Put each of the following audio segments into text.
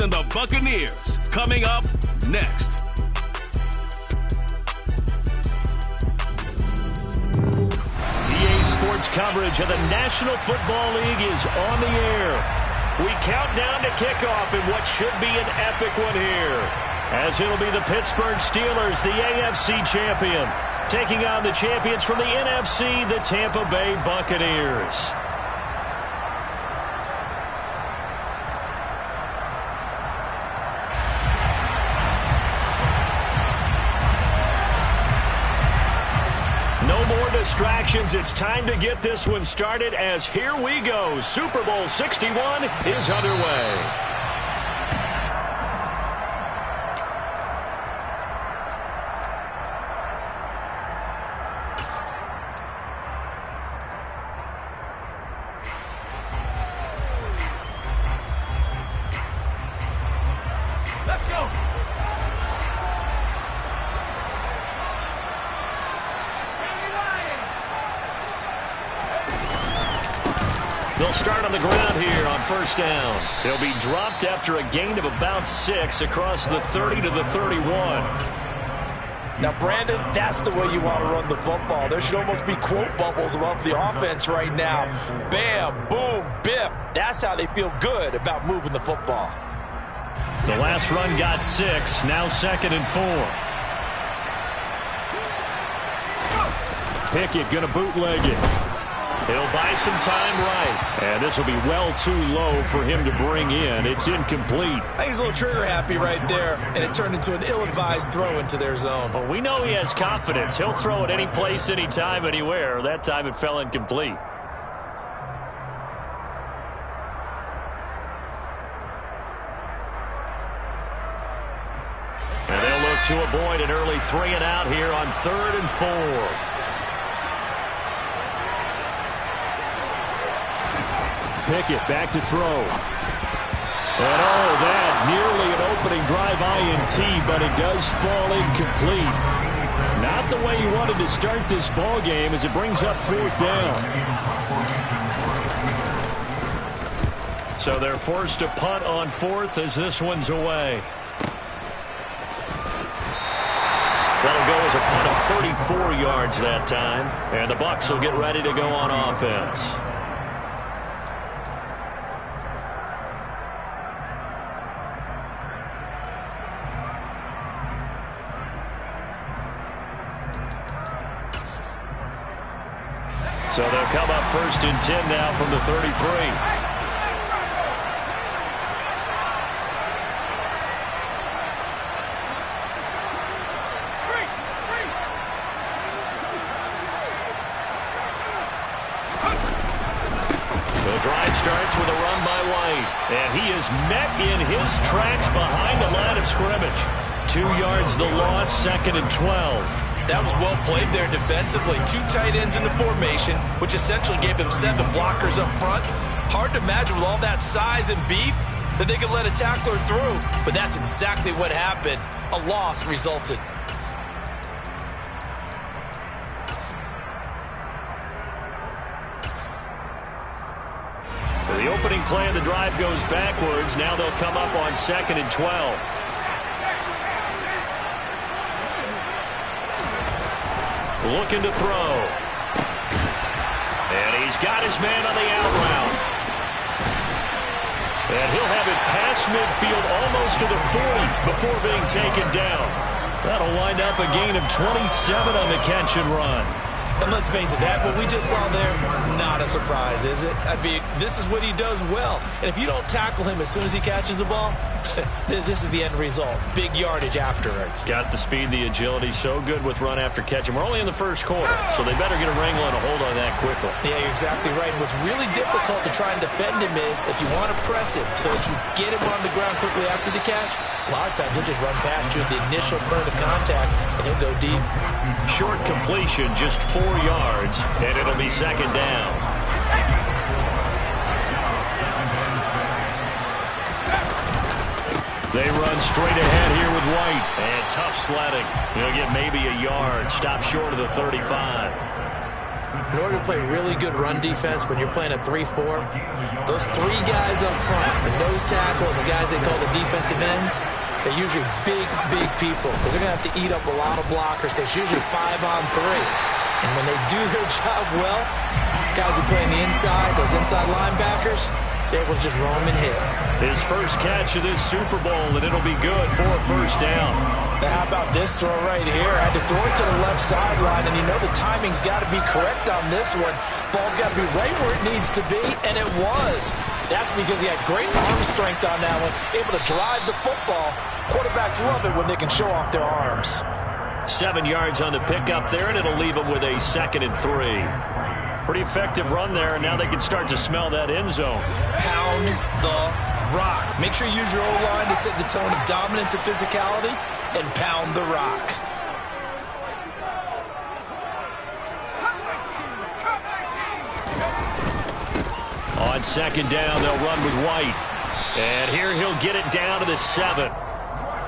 and the Buccaneers, coming up next. EA Sports coverage of the National Football League is on the air. We count down to kickoff in what should be an epic one here, as it'll be the Pittsburgh Steelers, the AFC champion, taking on the champions from the NFC, the Tampa Bay Buccaneers. No more distractions. It's time to get this one started, as here we go. Super Bowl 61 is underway. They'll start on the ground here on first down. They'll be dropped after a gain of about 6 across the 30 to the 31. Now, Brandon, that's the way you want to run the football. There should almost be quote bubbles above the offense right now. Bam, boom, biff. That's how they feel good about moving the football. The last run got 6, now 2nd and 4. Pickett going to bootleg it. He'll buy some time right. And this will be well too low for him to bring in. It's incomplete. I think he's a little trigger happy right there, and it turned into an ill-advised throw into their zone. Well, we know he has confidence. He'll throw it any place, anytime, anywhere. That time it fell incomplete. And they'll look to avoid an early 3 and out here on 3rd and 4. Pickett back to throw. And that nearly an opening drive INT, but it does fall incomplete. Not the way you wanted to start this ball game, as it brings up 4th down. So they're forced to punt on 4th as this one's away. That'll go as a punt of 34 yards that time. And the Bucs will get ready to go on offense. So they'll come up 1st and 10 now from the 33. The drive starts with a run by White, and he is met in his tracks behind the line of scrimmage. 2 yards the loss, 2nd and 12. That was well played there defensively. 2 tight ends in the formation, which essentially gave them 7 blockers up front. Hard to imagine with all that size and beef that they could let a tackler through. But that's exactly what happened. A loss resulted. So the opening play of the drive goes backwards. Now they'll come up on 2nd and 12. Looking to throw. And he's got his man on the out route. And he'll have it past midfield almost to the 40 before being taken down. That'll wind up a gain of 27 on the catch and run. And let's face it, that what we just saw there, not a surprise, is it? I mean, this is what he does well. And if you don't tackle him as soon as he catches the ball, this is the end result. Big yardage afterwards. Got the speed, the agility, so good with run after catch. And we're only in the first quarter, so they better get a wrangle and a hold on that quickly. Yeah, you're exactly right. And what's really difficult to try and defend him is if you want to press him so that you get him on the ground quickly after the catch, a lot of times he'll just run past you at the initial point of contact, and he'll go deep. Short completion, just 4 yards, and it'll be 2nd down. They run straight ahead here with White. And tough sledding. He'll get maybe a yard. Stop short of the 35. In order to play really good run defense when you're playing a 3-4, those three guys up front, the nose tackle and the guys they call the defensive ends, they're usually big people because they're going to have to eat up a lot of blockers because it's usually 5-on-3. And when they do their job well, guys who play on the inside, those inside linebackers, they're able to just roam and hit. His first catch of this Super Bowl, and it'll be good for a first down. Now how about this throw right here? Had to throw it to the left sideline, and you know the timing's got to be correct on this one. Ball's got to be right where it needs to be, and it was. That's because he had great arm strength on that one, able to drive the football. Quarterbacks love it when they can show off their arms. 7 yards on the pickup there, and it'll leave them with a 2nd and 3. Pretty effective run there, and now they can start to smell that end zone. Pound the rock. Make sure you use your O-line to set the tone of dominance and physicality, and pound the rock. On 2nd down, they'll run with White. And here he'll get it down to the 7.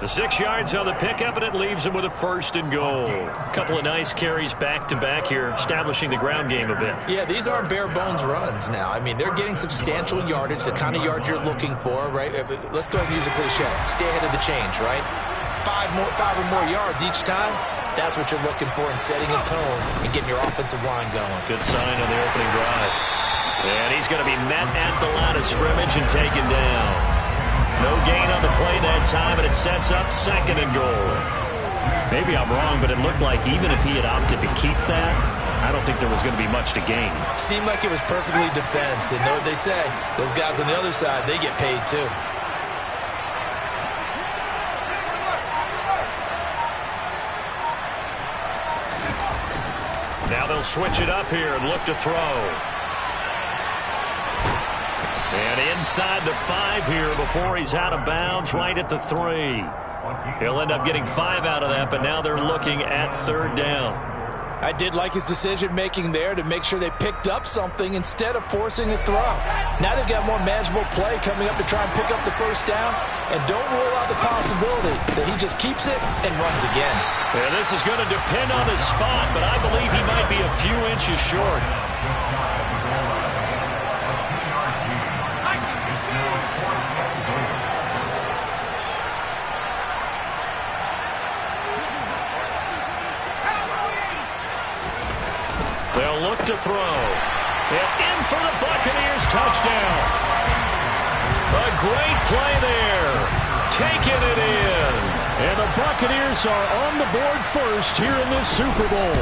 The 6 yards on the pickup, and it leaves him with a 1st and goal. A couple of nice carries back-to-back here, establishing the ground game a bit. Yeah, these aren't bare-bones runs now. I mean, they're getting substantial yardage, the kind of yards you're looking for, right? Let's go ahead and use a cliche. Stay ahead of the change, right? 5 or more yards each time. That's what you're looking for in setting a tone and getting your offensive line going. Good sign on the opening drive. And he's going to be met at the line of scrimmage and taken down. No gain on the play that time, and it sets up 2nd and goal. Maybe I'm wrong, but it looked like even if he had opted to keep that, I don't think there was going to be much to gain. Seemed like it was perfectly defense, and know what they say. Those guys on the other side, they get paid too. Now they'll switch it up here and look to throw. And inside the 5 here before he's out of bounds, right at the 3. He'll end up getting 5 out of that, but now they're looking at 3rd down. I did like his decision-making there to make sure they picked up something instead of forcing a throw. Now they've got more manageable play coming up to try and pick up the 1st down, and don't rule out the possibility that he just keeps it and runs again. And this is going to depend on his spot, but I believe he might be a few inches short. They'll look to throw. And in for the Buccaneers, touchdown. A great play there. Taking it in. And the Buccaneers are on the board first here in this Super Bowl.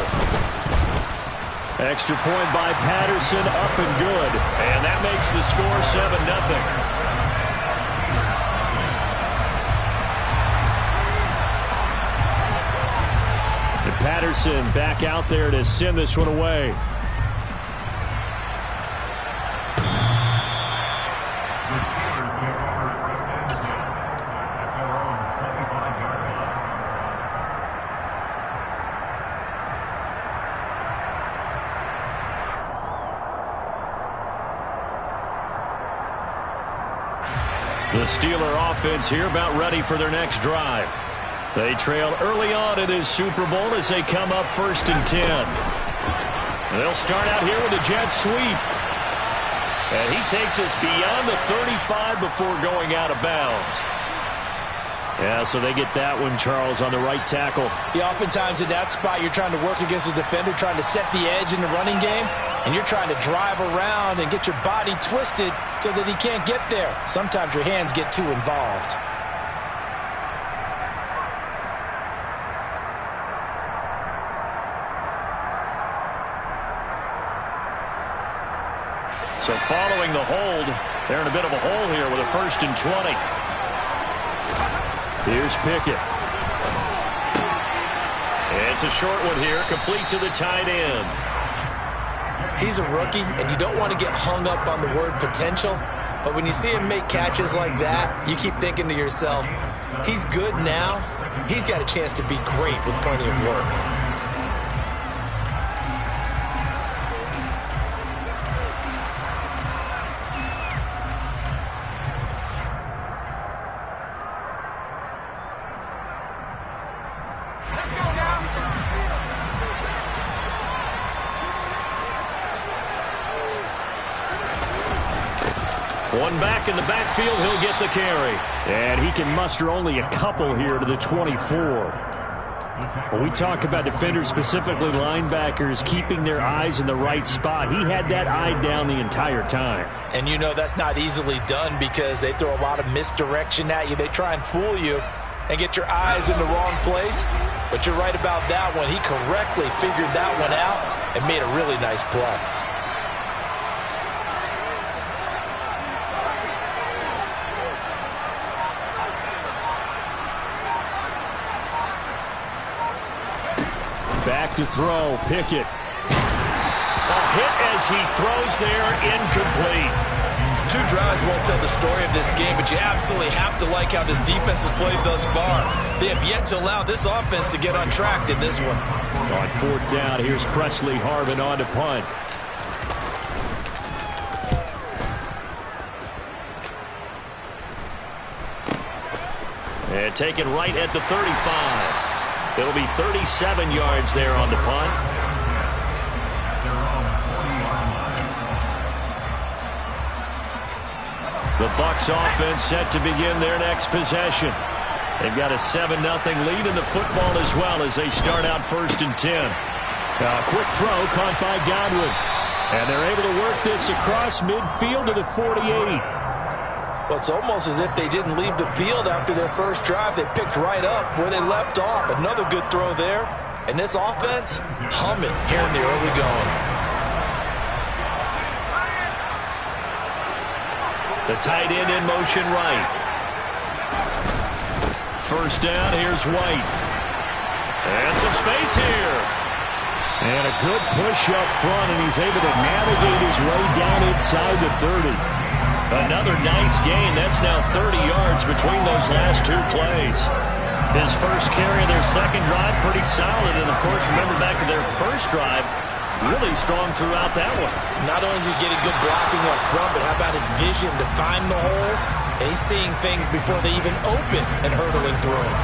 Extra point by Patterson, up and good. And that makes the score 7-0. Patterson back out there to send this one away. The Steeler offense here about ready for their next drive. They trail early on in this Super Bowl as they come up 1st and 10. They'll start out here with a jet sweep. And he takes us beyond the 35 before going out of bounds. Yeah, so they get that one, Charles, on the right tackle. Yeah, oftentimes in that spot, you're trying to work against a defender, trying to set the edge in the running game, and you're trying to drive around and get your body twisted so that he can't get there. Sometimes your hands get too involved. So following the hold, they're in a bit of a hole here with a 1st and 20. Here's Pickett. It's a short one here, complete to the tight end. He's a rookie, and you don't want to get hung up on the word potential, but when you see him make catches like that, you keep thinking to yourself, he's good now. He's got a chance to be great with plenty of work. One back in the backfield, he'll get the carry. And he can muster only a couple here to the 24. When we talk about defenders, specifically linebackers, keeping their eyes in the right spot, he had that eye down the entire time. And you know that's not easily done because they throw a lot of misdirection at you. They try and fool you and get your eyes in the wrong place. But you're right about that one. He correctly figured that one out and made a really nice play. Back to throw, Pickett. A hit as he throws there, incomplete. 2 drives won't tell the story of this game, but you absolutely have to like how this defense has played thus far. They have yet to allow this offense to get untracked in this one. On 4th down, here's Presley Harvin on to punt. And taken right at the 35. It'll be 37 yards there on the punt. The Bucs offense set to begin their next possession. They've got a 7-0 lead in the football as well as they start out 1st and 10. A quick throw caught by Godwin. And they're able to work this across midfield to the 48. Well, it's almost as if they didn't leave the field after their first drive. They picked right up where they left off. Another good throw there. And this offense, humming here in the early going. The tight end in motion right. 1st down, here's White. And some space here. And a good push up front, and he's able to navigate his way down inside the 30. Another nice gain. That's now 30 yards between those last 2 plays. His first carry of their second drive, pretty solid. And, of course, remember back to their first drive, really strong throughout that one. Not only is he getting good blocking up front, but how about his vision to find the holes? And he's seeing things before they even open and hurdling through them.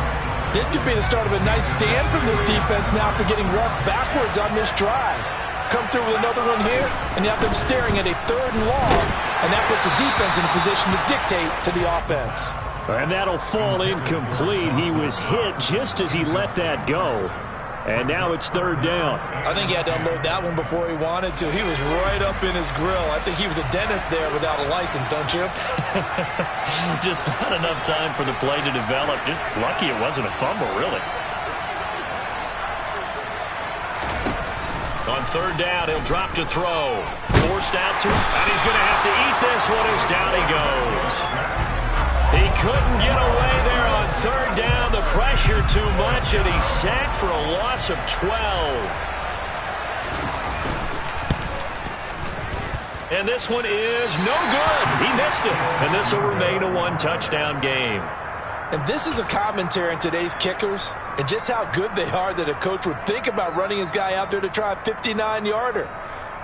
This could be the start of a nice stand from this defense now after getting roughed backwards on this drive. Come through with another one here, and you have them staring at a 3rd and long, and that puts the defense in a position to dictate to the offense. And that'll fall incomplete. He was hit just as he let that go. And now it's 3rd down. I think he had to unload that one before he wanted to. He was right up in his grill. I think he was a dentist there without a license, don't you? Just not enough time for the play to develop. Just lucky it wasn't a fumble, really. On 3rd down, he'll drop to throw. Forced out to, and he's going to have to eat this one as down he goes. He couldn't get away there on 3rd down. The pressure too much, and he's sacked for a loss of 12. And this one is no good. He missed it, and this will remain a 1-touchdown game. And this is a commentary on today's kickers and just how good they are that a coach would think about running his guy out there to try a 59-yarder.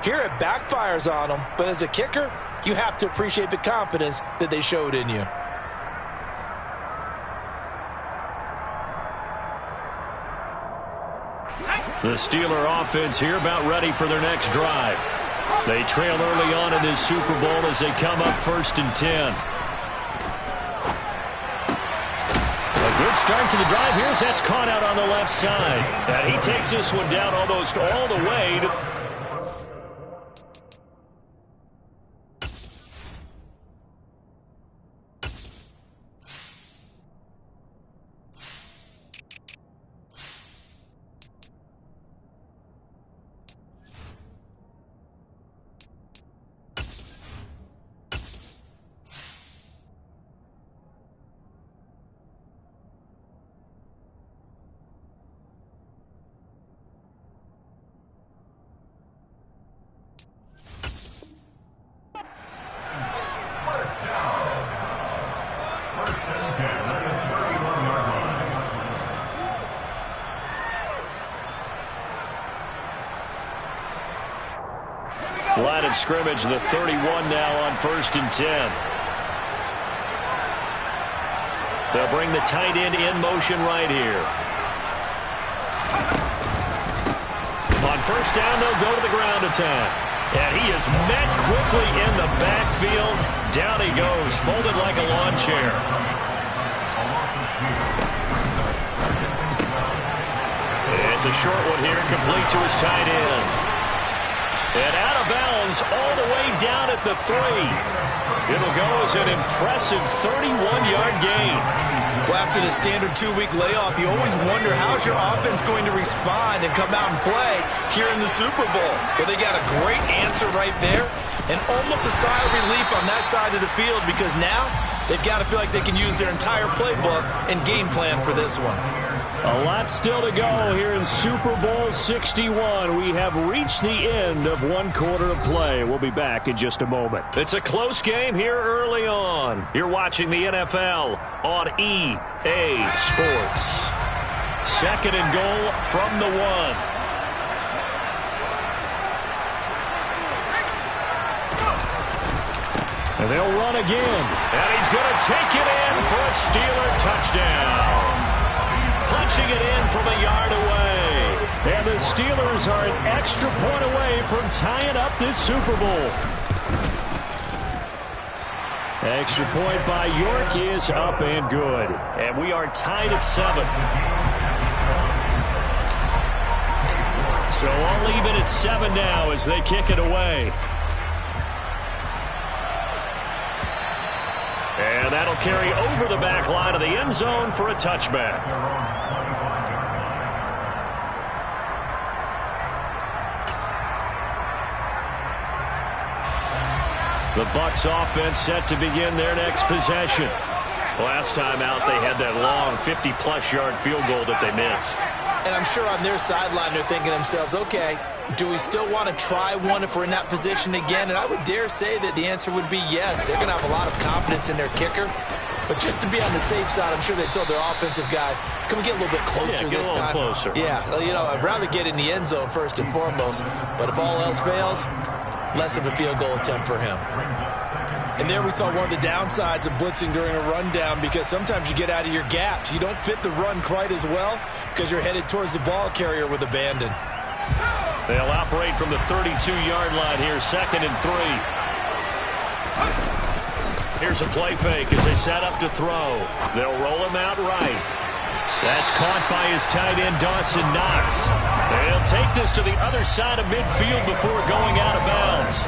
Here it backfires on him, but as a kicker, you have to appreciate the confidence that they showed in you. The Steeler offense here about ready for their next drive. They trail early on in this Super Bowl as they come up 1st and 10. Good start to the drive. Here's that's caught out on the left side. And he takes this one down almost all the way to line of scrimmage, the 31 now on 1st and 10. They'll bring the tight end in motion right here. On 1st down, they'll go to the ground attack. And he is met quickly in the backfield. Down he goes, folded like a lawn chair. It's a short one here, complete to his tight end. And out of bounds all the way down at the 3. It'll go as an impressive 31-yard gain. Well, after the standard 2-week layoff, you always wonder how's your offense going to respond and come out and play here in the Super Bowl. Well, they got a great answer right there and almost a sigh of relief on that side of the field because now they've got to feel like they can use their entire playbook and game plan for this one. A lot still to go here in Super Bowl 61. We have reached the end of one quarter of play. We'll be back in just a moment. It's a close game here early on. You're watching the NFL on EA Sports. 2nd and goal from the 1. And they'll run again. And he's going to take it in for a Steeler touchdown. Punching it in from a yard away. And the Steelers are an extra point away from tying up this Super Bowl. Extra point by York is up and good. And we are tied at 7. So all even at 7 now as they kick it away. And that'll carry over the back line of the end zone for a touchback. The Bucs offense set to begin their next possession. Last time out, they had that long 50-plus yard field goal that they missed. And I'm sure on their sideline they're thinking to themselves, okay, do we still want to try one if we're in that position again? And I would dare say that the answer would be yes. They're going to have a lot of confidence in their kicker. But just to be on the safe side, I'm sure they told their offensive guys, can we get a little bit closer this time? Closer. Yeah, well, you know, I'd rather get in the end zone first and foremost. But if all else fails, less of a field goal attempt for him. And there we saw one of the downsides of blitzing during a rundown because sometimes you get out of your gaps. You don't fit the run quite as well because you're headed towards the ball carrier with abandon. They'll operate from the 32-yard line here, 2nd and 3. Here's a play fake as they set up to throw. They'll roll him out right. That's caught by his tight end, Dawson Knox. They'll take this to the other side of midfield before going out of bounds.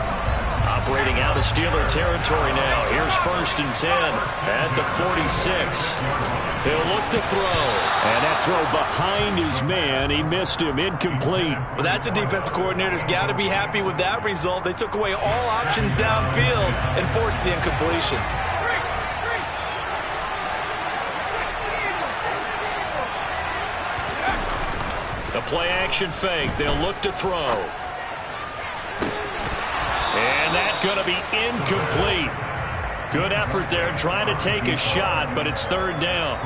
Operating out of Steeler territory now. Here's 1st and 10 at the 46. He'll look to throw. And that throw behind his man. He missed him. Incomplete. Well, that's a defensive coordinator's got to be happy with that result. They took away all options downfield and forced the incompletion. The play action fake. They'll look to throw. And that's going to be incomplete. Good effort there trying to take a shot, but it's 3rd down.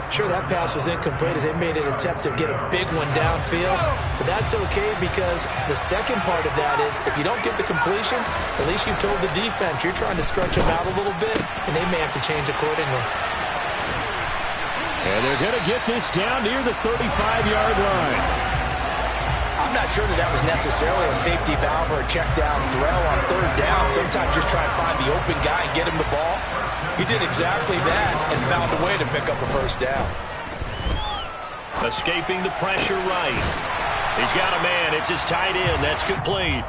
Sure, that pass was incomplete as they made an attempt to get a big one downfield. But that's okay because the second part of that is if you don't get the completion, at least you've told the defense you're trying to stretch them out a little bit, and they may have to change accordingly. And they're going to get this down near the 35-yard line. I'm not sure that was necessarily a safety valve or a check down throw on 3rd down. Sometimes just try and find the open guy and get him the ball. He did exactly that and found a way to pick up a 1st down. Escaping the pressure right. He's got a man. It's his tight end. That's complete.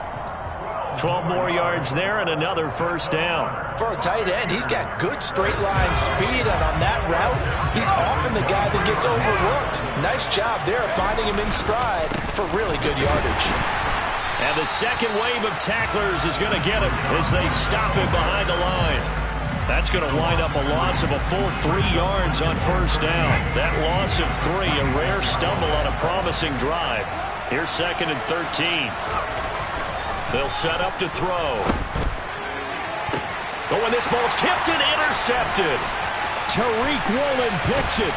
12 more yards there and another 1st down. For a tight end, he's got good straight line speed, and on that route, he's often the guy that gets overlooked. Nice job there finding him in stride for really good yardage. And the second wave of tacklers is going to get him as they stop him behind the line. That's going to wind up a loss of a full 3 yards on 1st down. That loss of 3, a rare stumble on a promising drive. Here's 2nd and 13. They'll set up to throw. Oh, and this ball's tipped and intercepted. Tariq Woolen picks it.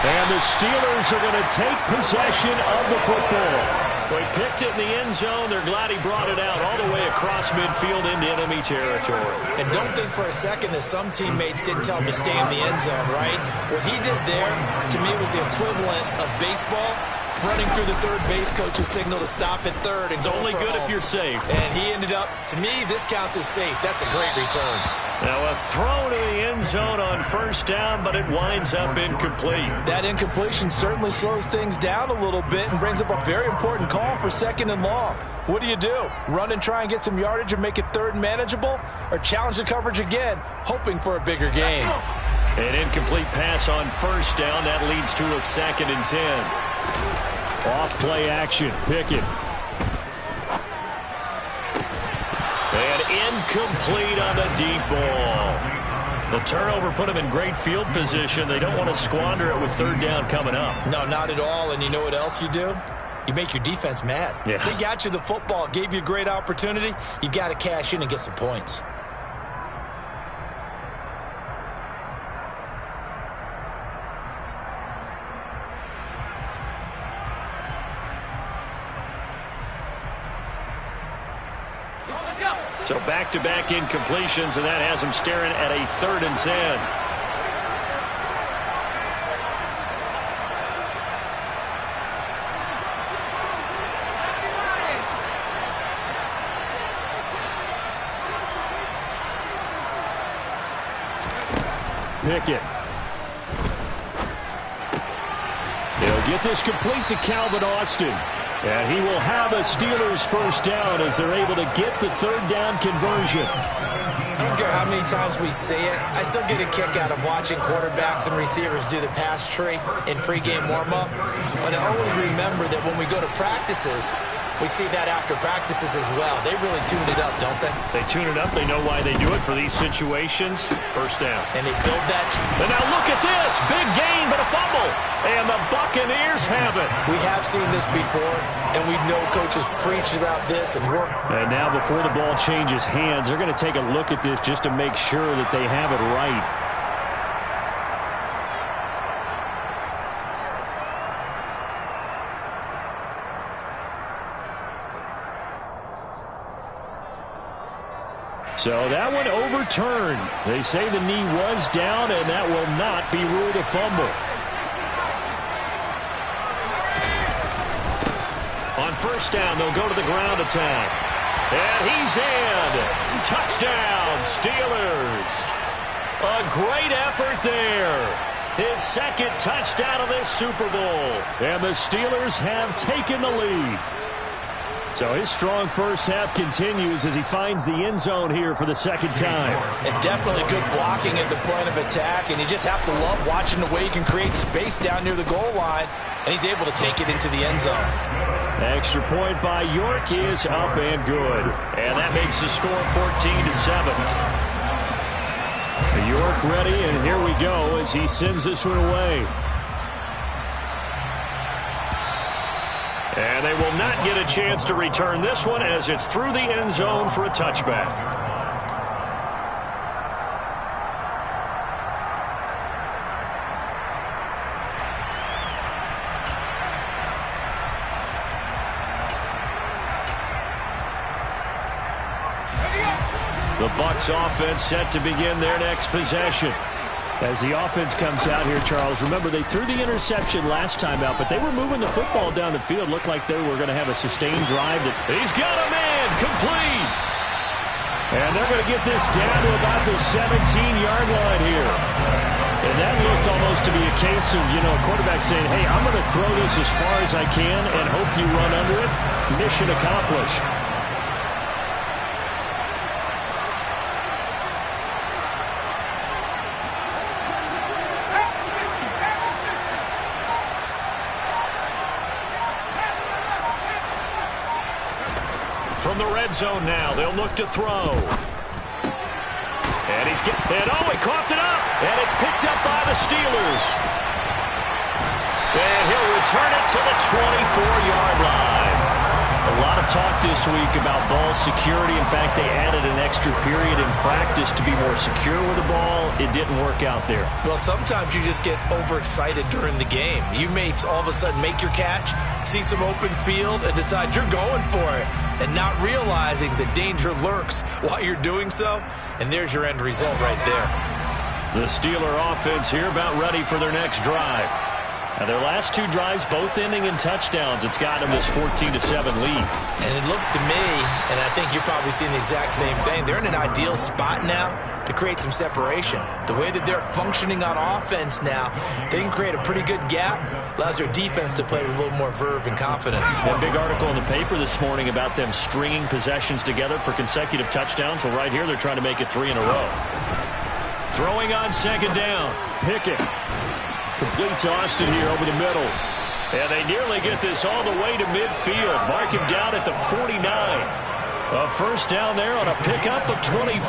And the Steelers are going to take possession of the football. They picked it in the end zone. They're glad he brought it out all the way across midfield into enemy territory. And don't think for a second that some teammates didn't tell him to stay in the end zone, right? What he did there, to me, was the equivalent of baseball running through the third base coach's signal to stop at third. And it's only good if you're safe. And he ended up, to me, this counts as safe. That's a great return. Now a throw to the end zone on first down, but it winds up incomplete. That incompletion certainly slows things down a little bit and brings up a very important call for 2nd and long. What do? Run and try and get some yardage and make it third and manageable? Or challenge the coverage again, hoping for a bigger gain? An incomplete pass on first down. That leads to a 2nd and 10. Off play action. Pickett. And incomplete on the deep ball. The turnover put them in great field position. They don't want to squander it with third down coming up. No, not at all. And you know what else you do? You make your defense mad. Yeah. They got you the football, gave you a great opportunity. You got to cash in and get some points. So back-to-back incompletions, and that has them staring at a 3rd and 10. Pickett. He'll get this complete to Calvin Austin. And he will have a Steelers first down as they're able to get the third down conversion. I don't care how many times we say it. I still get a kick out of watching quarterbacks and receivers do the pass tree in pregame warm-up. But I always remember that when we go to practices, we see that after practices as well. They really tune it up, don't they? They tune it up. They know why they do it for these situations. First down. And they build that. And now look at this. Big gain, but a fumble. And the Buccaneers have it. We have seen this before, and we know coaches preach about this and work. And now before the ball changes hands, they're going to take a look at this just to make sure that they have it right. So that one overturned. They say the knee was down, and that will not be ruled a fumble. On first down, they'll go to the ground attack. And he's in. Touchdown, Steelers. A great effort there. His 2nd touchdown of this Super Bowl. And the Steelers have taken the lead. So his strong first half continues as he finds the end zone here for the 2nd time. And definitely good blocking at the point of attack, and you just have to love watching the way he can create space down near the goal line, and he's able to take it into the end zone. Extra point by York is up and good. And that makes the score 14-7. York ready, and here we go as he sends this one away. And they will not get a chance to return this one as it's through the end zone for a touchback. The Bucs offense set to begin their next possession. As the offense comes out here, Charles, remember they threw the interception last time out, but they were moving the football down the field. Looked like they were going to have a sustained drive. He's got a man, complete. And they're going to get this down to about the 17-yard line here. And that looked almost to be a case of, a quarterback saying, hey, I'm going to throw this as far as I can and hope you run under it. Mission accomplished. From the red zone now, they'll look to throw. And he coughed it up. And it's picked up by the Steelers. And he'll return it to the 24-yard line. A lot of talk this week about ball security. In fact, they added an extra period in practice to be more secure with the ball. It didn't work out there. Well, sometimes you just get overexcited during the game. You may all of a sudden make your catch, see some open field, and decide you're going for it, and not realizing the danger lurks while you're doing so, and there's your end result right there. The Steeler offense here about ready for their next drive. Now their last two drives, both ending in touchdowns. It's got them this 14-7 lead. And it looks to me, and I think you're probably seeing the exact same thing, they're in an ideal spot now to create some separation. The way that they're functioning on offense now, they can create a pretty good gap, allows their defense to play with a little more verve and confidence. A big article in the paper this morning about them stringing possessions together for consecutive touchdowns. Well, right here, they're trying to make it 3 in a row. Throwing on second down. Pickett. Complete to Austin here over the middle. And they nearly get this all the way to midfield. Mark him down at the 49. A first down there on a pickup of 25.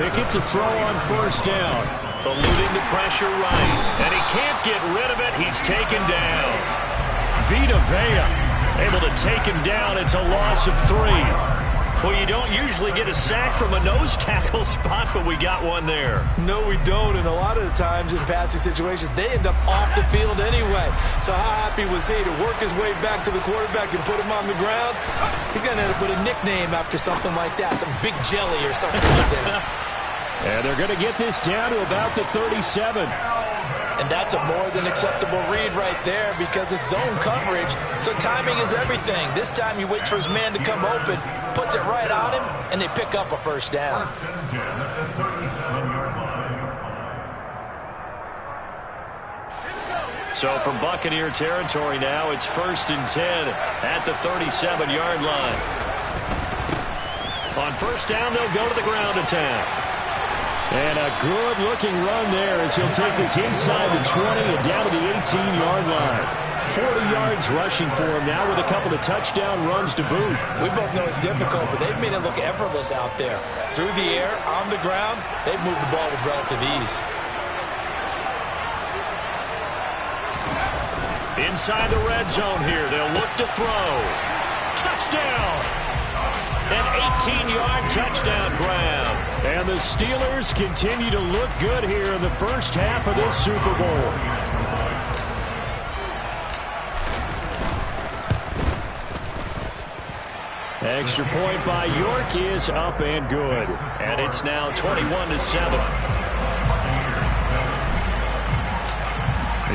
Pickett to throw on first down. Eluding the pressure right. And he can't get rid of it. He's taken down. Vita Vea able to take him down. It's a loss of 3. Well, you don't usually get a sack from a nose tackle spot, but we got one there. No, we don't, and a lot of the times in passing situations, they end up off the field anyway. So how happy was he to work his way back to the quarterback and put him on the ground? He's going to end up with a nickname after something like that, some big jelly or something like that. And they're going to get this down to about the 37. And that's a more than acceptable read right there because it's zone coverage, so timing is everything. This time he waits for his man to come open, puts it right on him, and they pick up a first down. So from Buccaneer territory now, it's 1st and 10 at the 37-yard line. On first down, they'll go to the ground attack. And a good-looking run there as he'll take this inside the 20 and down to the 18-yard line. 40 yards rushing for him now with a couple of touchdown runs to boot. We both know it's difficult, but they've made it look effortless out there. Through the air, on the ground, they've moved the ball with relative ease. Inside the red zone here, they'll look to throw. Touchdown! An 18-yard touchdown grab. And the Steelers continue to look good here in the first half of this Super Bowl. Extra point by York is up and good. And it's now 21-7.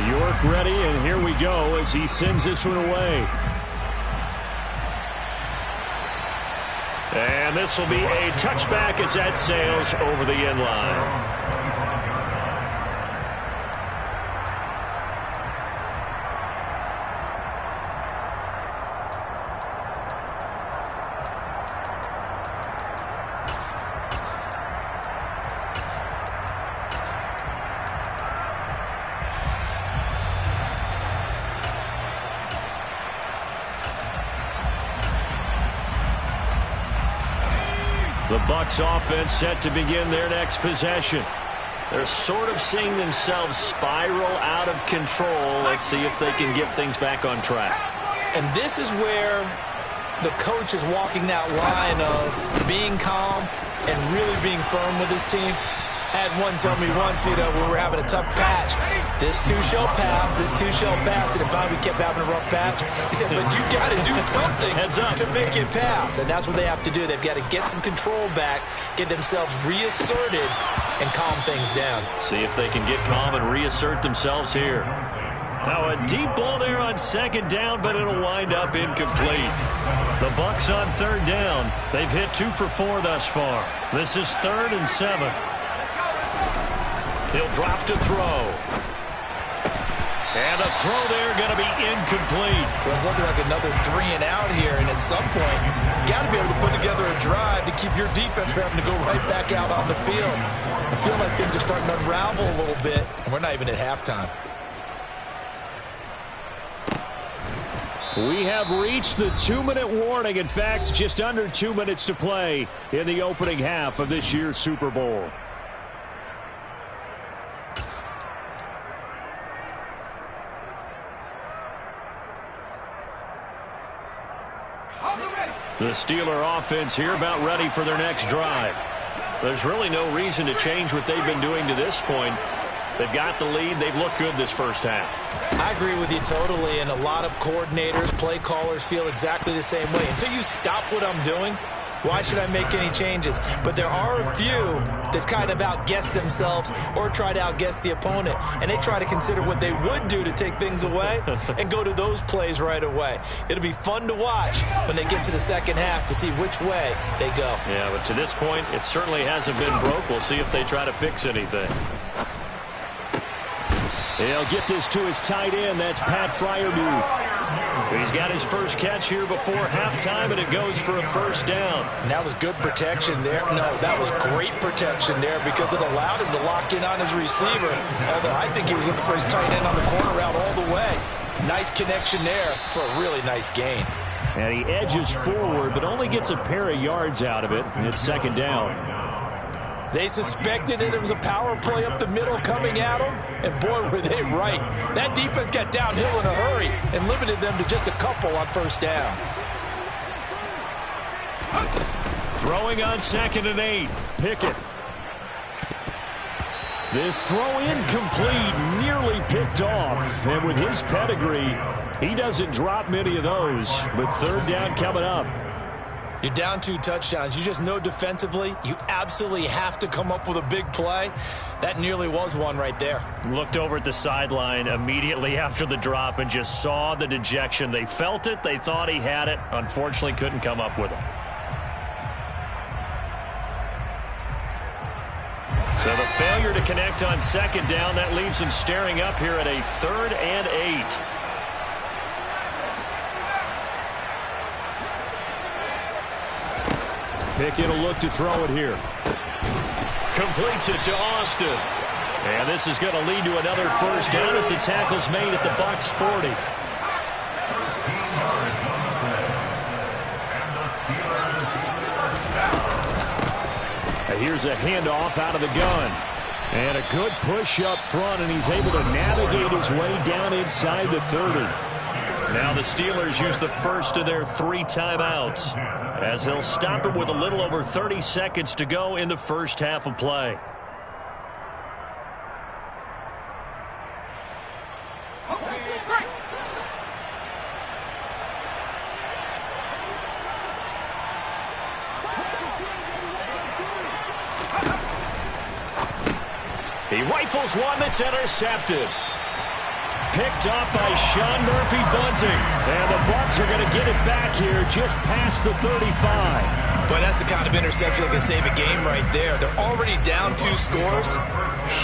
York ready, and here we go as he sends this one away. And this will be a touchback as that sails over the end line. The Bucs offense set to begin their next possession. They're sort of seeing themselves spiral out of control. Let's see if they can get things back on track. And this is where the coach is walking that line of being calm and really being firm with his team. I had one tell me once, when we were having a tough patch, this too shall pass, this too shall pass, and if we kept having a rough patch, he said, but you got to do something to make it pass, and that's what they have to do. They've got to get some control back, get themselves reasserted, and calm things down. See if they can get calm and reassert themselves here. Now a deep ball there on second down, but it'll wind up incomplete. The Bucs on third down. They've hit 2 for 4 thus far. This is 3rd and 7. He'll drop to throw. And the throw there going to be incomplete. Well, it's looking like another 3 and out here, and at some point, you got to be able to put together a drive to keep your defense from having to go right back out on the field. I feel like things are starting to unravel a little bit, and we're not even at halftime. We have reached the 2-minute warning. In fact, just under 2 minutes to play in the opening half of this year's Super Bowl. The Steeler offense here about ready for their next drive. There's really no reason to change what they've been doing to this point. They've got the lead. They've looked good this first half. I agree with you totally, and a lot of coordinators, play callers feel exactly the same way. Until you stop what I'm doing, Why should I make any changes? But there are a few that kind of outguess themselves or try to outguess the opponent, and they try to consider what they would do to take things away and go to those plays right away. It'll be fun to watch when they get to the second half to see which way they go. Yeah, but to this point, it certainly hasn't been broke. We'll see if they try to fix anything. He'll get this to his tight end. That's Pat Freiermuth. He's got his first catch here before halftime, and it goes for a first down. And that was good protection there. No, that was great protection there because it allowed him to lock in on his receiver, although I think he was looking for his tight end on the corner route all the way. Nice connection there for a really nice gain. And he edges forward, but only gets a pair of yards out of it, and it's second down. They suspected it was a power play up the middle coming at them, and boy, were they right. That defense got downhill in a hurry and limited them to just a couple on first down. Throwing on 2nd and 8. Pickett. This throw incomplete, nearly picked off. And with his pedigree, he doesn't drop many of those. But third down coming up. You're down 2 touchdowns. You just know defensively you absolutely have to come up with a big play. That nearly was one right there. Looked over at the sideline immediately after the drop and just saw the dejection. They felt it. They thought he had it. Unfortunately, couldn't come up with it. So the failure to connect on second down, that leaves him staring up here at a 3rd and 8. Pickett will look to throw it here. Completes it to Austin. And this is going to lead to another first down as the tackle's made at the Bucs 40. And here's a handoff out of the gun. And a good push up front, and he's able to navigate his way down inside the 30. Now the Steelers use the first of their 3 timeouts, as they'll stop it with a little over 30 seconds to go in the first half of play. He rifles one that's intercepted. Picked up by Sean Murphy-Bunting. And the Bucs are going to get it back here just past the 35. But that's the kind of interception that can save a game right there. They're already down 2 scores.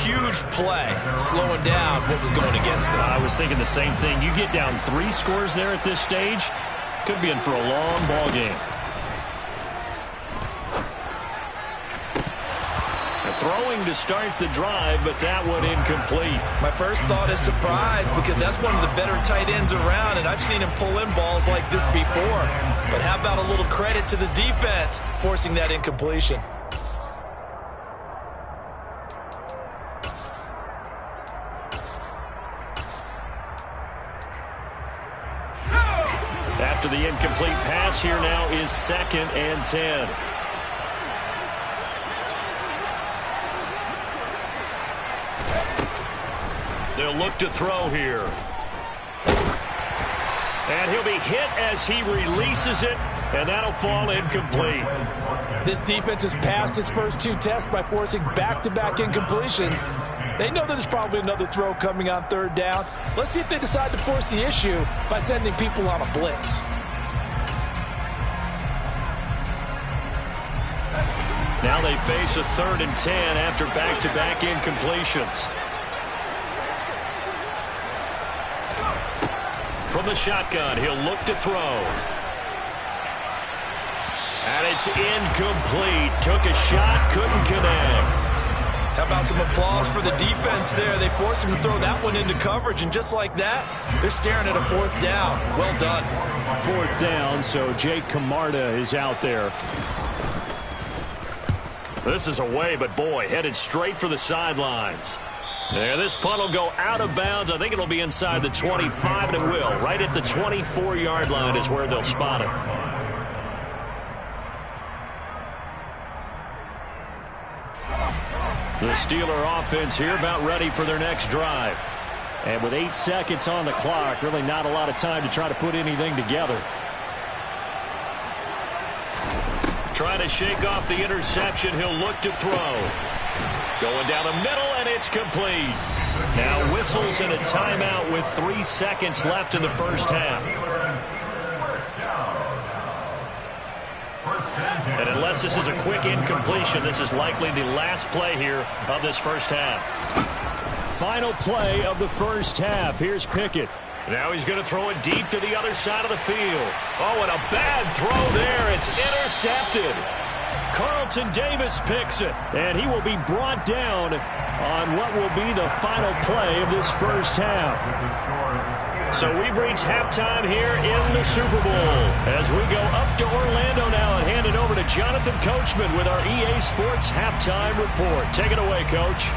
Huge play, slowing down what was going against them. I was thinking the same thing. You get down 3 scores there at this stage, could be in for a long ball game. Throwing to start the drive, but that one incomplete. My first thought is surprise, because that's one of the better tight ends around, and I've seen him pull in balls like this before. But how about a little credit to the defense forcing that incompletion? After the incomplete pass, here now is 2nd and 10. They'll look to throw here. And he'll be hit as he releases it, and that'll fall incomplete. This defense has passed its first 2 tests by forcing back-to-back incompletions. They know that there's probably another throw coming on 3rd down. Let's see if they decide to force the issue by sending people on a blitz. Now they face a 3rd and 10 after back-to-back incompletions. From the shotgun, he'll look to throw. And it's incomplete. Took a shot, couldn't connect. How about some applause for the defense there? They forced him to throw that one into coverage, and just like that, they're staring at a 4th down. Well done. 4th down, so Jake Camarda is out there. This is away, but boy, headed straight for the sidelines. Yeah, this punt will go out of bounds. I think it'll be inside the 25, and it will. Right at the 24-yard line is where they'll spot it. The Steeler offense here about ready for their next drive. And with 8 seconds on the clock, really not a lot of time to try to put anything together. Trying to shake off the interception. He'll look to throw. Going down the middle, and it's complete. Now whistles and a timeout with 3 seconds left in the first half. And unless this is a quick incompletion, this is likely the last play here of this first half. Final play of the first half. Here's Pickett. Now he's going to throw it deep to the other side of the field. Oh, and a bad throw there. It's intercepted. Carlton Davis picks it, and he will be brought down on what will be the final play of this first half. So we've reached halftime here in the Super Bowl as we go up to Orlando now and hand it over to Jonathan Coachman with our EA Sports Halftime Report. Take it away, Coach.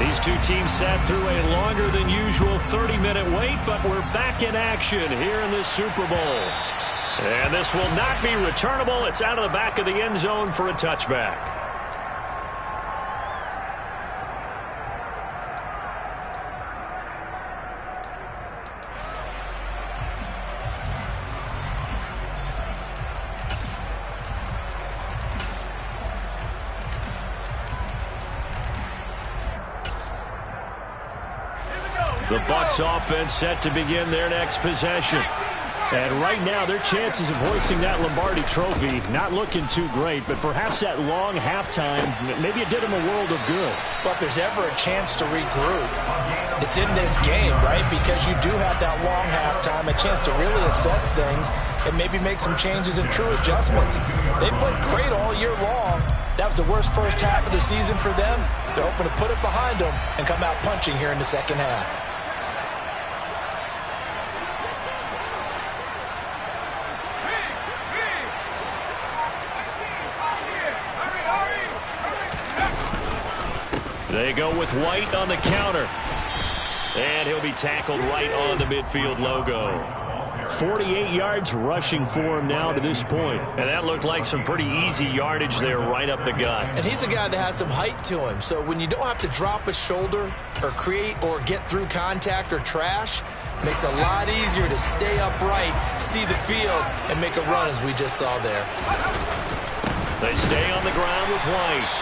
These two teams sat through a longer than usual 30-minute wait, but we're back in action here in this Super Bowl. And this will not be returnable. It's out of the back of the end zone for a touchback. The Bucs offense set to begin their next possession. And right now, their chances of hoisting that Lombardi trophy not looking too great, but perhaps that long halftime, maybe it did them a world of good. But if there's ever a chance to regroup, it's in this game, right? Because you do have that long halftime, a chance to really assess things and maybe make some changes and true adjustments. They played great all year long. That was the worst first half of the season for them. They're hoping to put it behind them and come out punching here in the second half. They go with White on the counter. And he'll be tackled right on the midfield logo. 48 yards rushing for him now to this point. And that looked like some pretty easy yardage there right up the gut. And he's a guy that has some height to him. So when you don't have to drop a shoulder or create or get through contact or trash, makes it a lot easier to stay upright, see the field, and make a run as we just saw there. They stay on the ground with White.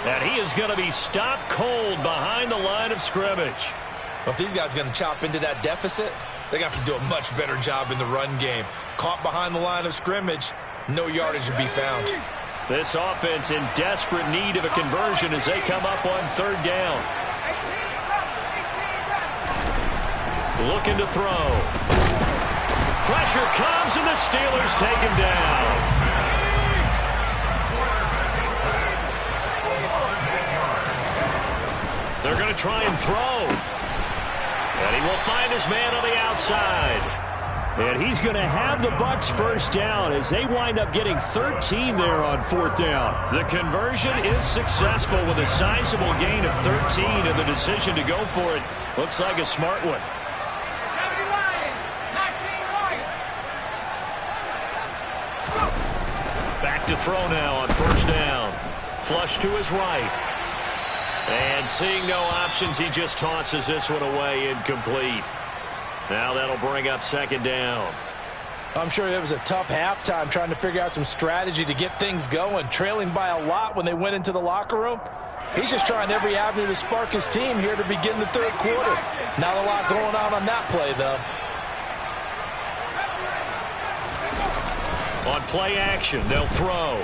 And he is going to be stopped cold behind the line of scrimmage. Well, if these guys are going to chop into that deficit, they're going to have to do a much better job in the run game. Caught behind the line of scrimmage, no yardage to be found. This offense in desperate need of a conversion as they come up on third down. Looking to throw. Pressure comes, and the Steelers take him down. They're going to try and throw. And he will find his man on the outside. And he's going to have the Bucs first down as they wind up getting 13 there on fourth down. The conversion is successful with a sizable gain of 13, and the decision to go for it looks like a smart one. Back to throw now on first down. Flush to his right. And seeing no options, he just tosses this one away, incomplete. Now that'll bring up second down. I'm sure it was a tough halftime trying to figure out some strategy to get things going, trailing by a lot when they went into the locker room. He's just trying every avenue to spark his team here to begin the third quarter. Not a lot going on that play, though. On play action, they'll throw.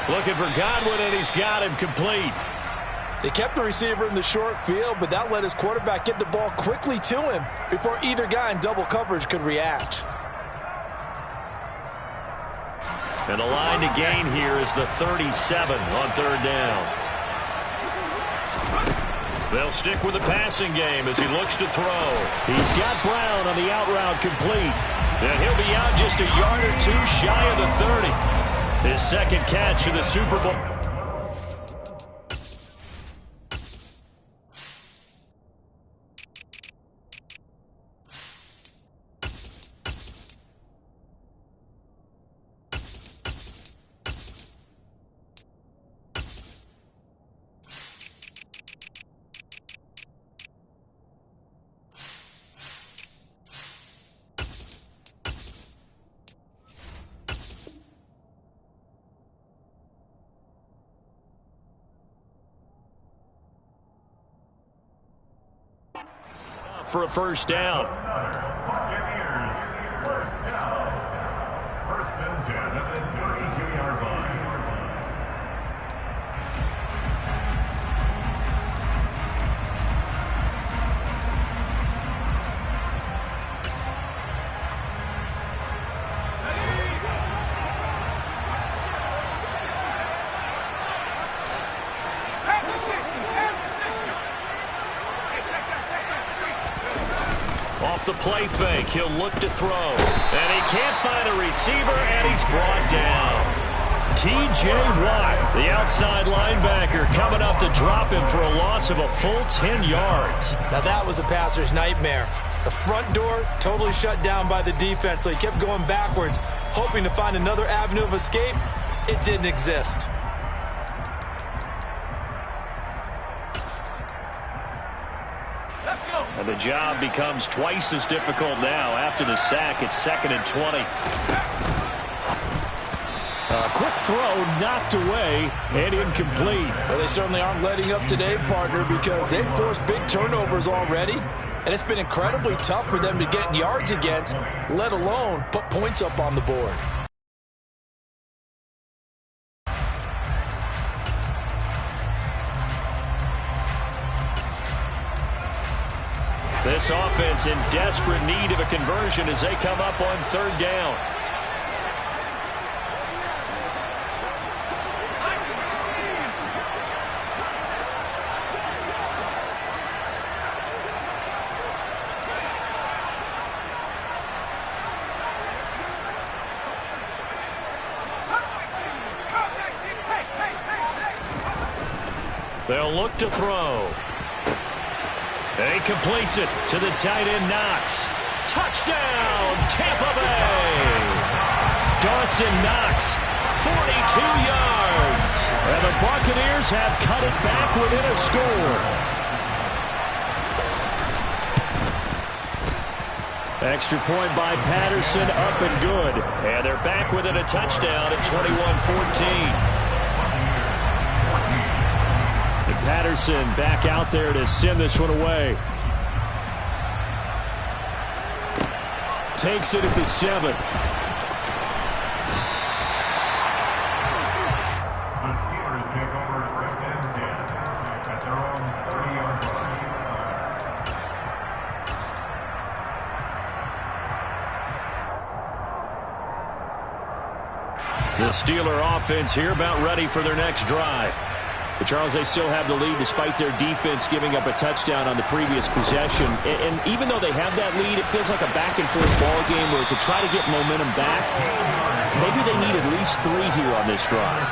Looking for Godwin, and he's got him complete. They kept the receiver in the short field, but that let his quarterback get the ball quickly to him before either guy in double coverage could react. And the line to gain here is the 37 on third down. They'll stick with the passing game as he looks to throw. He's got Brown on the out route complete. And he'll be out just a yard or two shy of the 30. His second catch of the Super Bowl. for a first down. Buccaneers, first down. First and 10 at the 32-yard line. Off the play fake, he'll look to throw. And he can't find a receiver, and he's brought down. T.J. Watt, the outside linebacker, coming up to drop him for a loss of a full 10 yards. Now that was a passer's nightmare. The front door totally shut down by the defense, so he kept going backwards, hoping to find another avenue of escape. It didn't exist. And the job becomes twice as difficult now after the sack. It's 2nd and 20. A quick throw knocked away and incomplete. Well, they certainly aren't letting up today, partner, because they've forced big turnovers already. And it's been incredibly tough for them to get yards against, let alone put points up on the board. This offense in desperate need of a conversion as they come up on 3rd down. They'll look to throw. And he completes it to the tight end, Knox. Touchdown, Tampa Bay! Dawson Knox, 42 yards. And the Buccaneers have cut it back within a score. Extra point by Patterson, up and good. And they're back within a touchdown at 21-14. Patterson back out there to send this one away. Takes it at the 7. The Steelers take over 1st and 10 at their own 30-yard line. The Steeler offense here about ready for their next drive. But Charles, they still have the lead despite their defense giving up a touchdown on the previous possession. And even though they have that lead, it feels like a back-and-forth ball game where to try to get momentum back, maybe they need at least 3 here on this drive.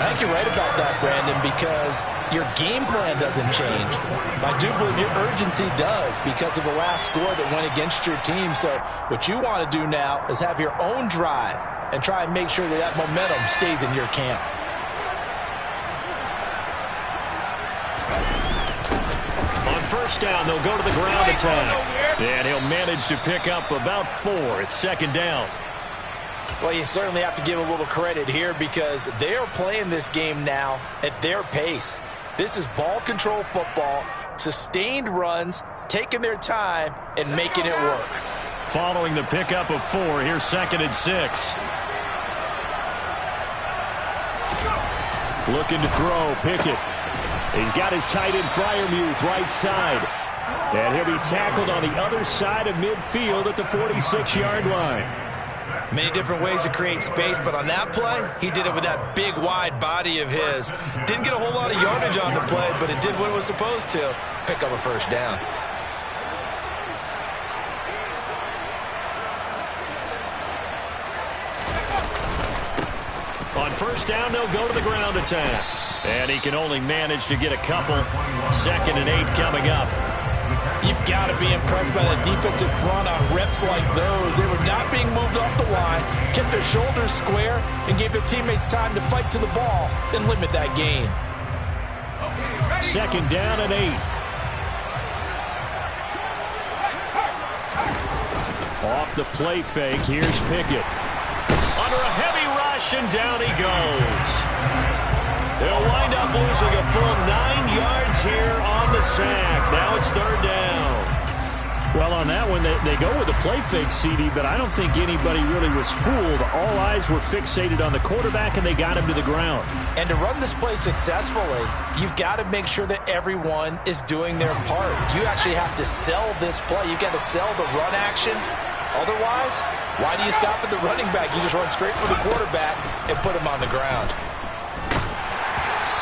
I think you're right about that, Brandon, because your game plan doesn't change. I do believe your urgency does because of the last score that went against your team. So what you want to do now is have your own drive and try and make sure that that momentum stays in your camp. First down, they'll go to the ground attack. And he'll manage to pick up about 4. It's 2nd down. Well, you certainly have to give a little credit here because they are playing this game now at their pace. This is ball control football, sustained runs, taking their time, and making it work. Following the pickup of 4, here's 2nd and 6. Looking to throw, Pickett. He's got his tight end Freiermuth right side. And he'll be tackled on the other side of midfield at the 46-yard line. Many different ways to create space, but on that play, he did it with that big, wide body of his. Didn't get a whole lot of yardage on the play, but it did what it was supposed to. Pick up a first down. On first down, they'll go to the ground attack. And he can only manage to get a couple. 2nd and 8 coming up. You've got to be impressed by the defensive front on reps like those. They were not being moved off the line, kept their shoulders square, and gave their teammates time to fight to the ball and limit that gain. 2nd down and 8. Off the play fake, here's Pickett. Under a heavy rush, and down he goes. They'll wind up losing a full 9 yards here on the sack. Now it's 3rd down. Well, on that one, they go with a play fake, CD, but I don't think anybody really was fooled. All eyes were fixated on the quarterback, and they got him to the ground. And to run this play successfully, you've got to make sure that everyone is doing their part. You actually have to sell this play. You've got to sell the run action. Otherwise, why do you stop at the running back? You just run straight for the quarterback and put him on the ground.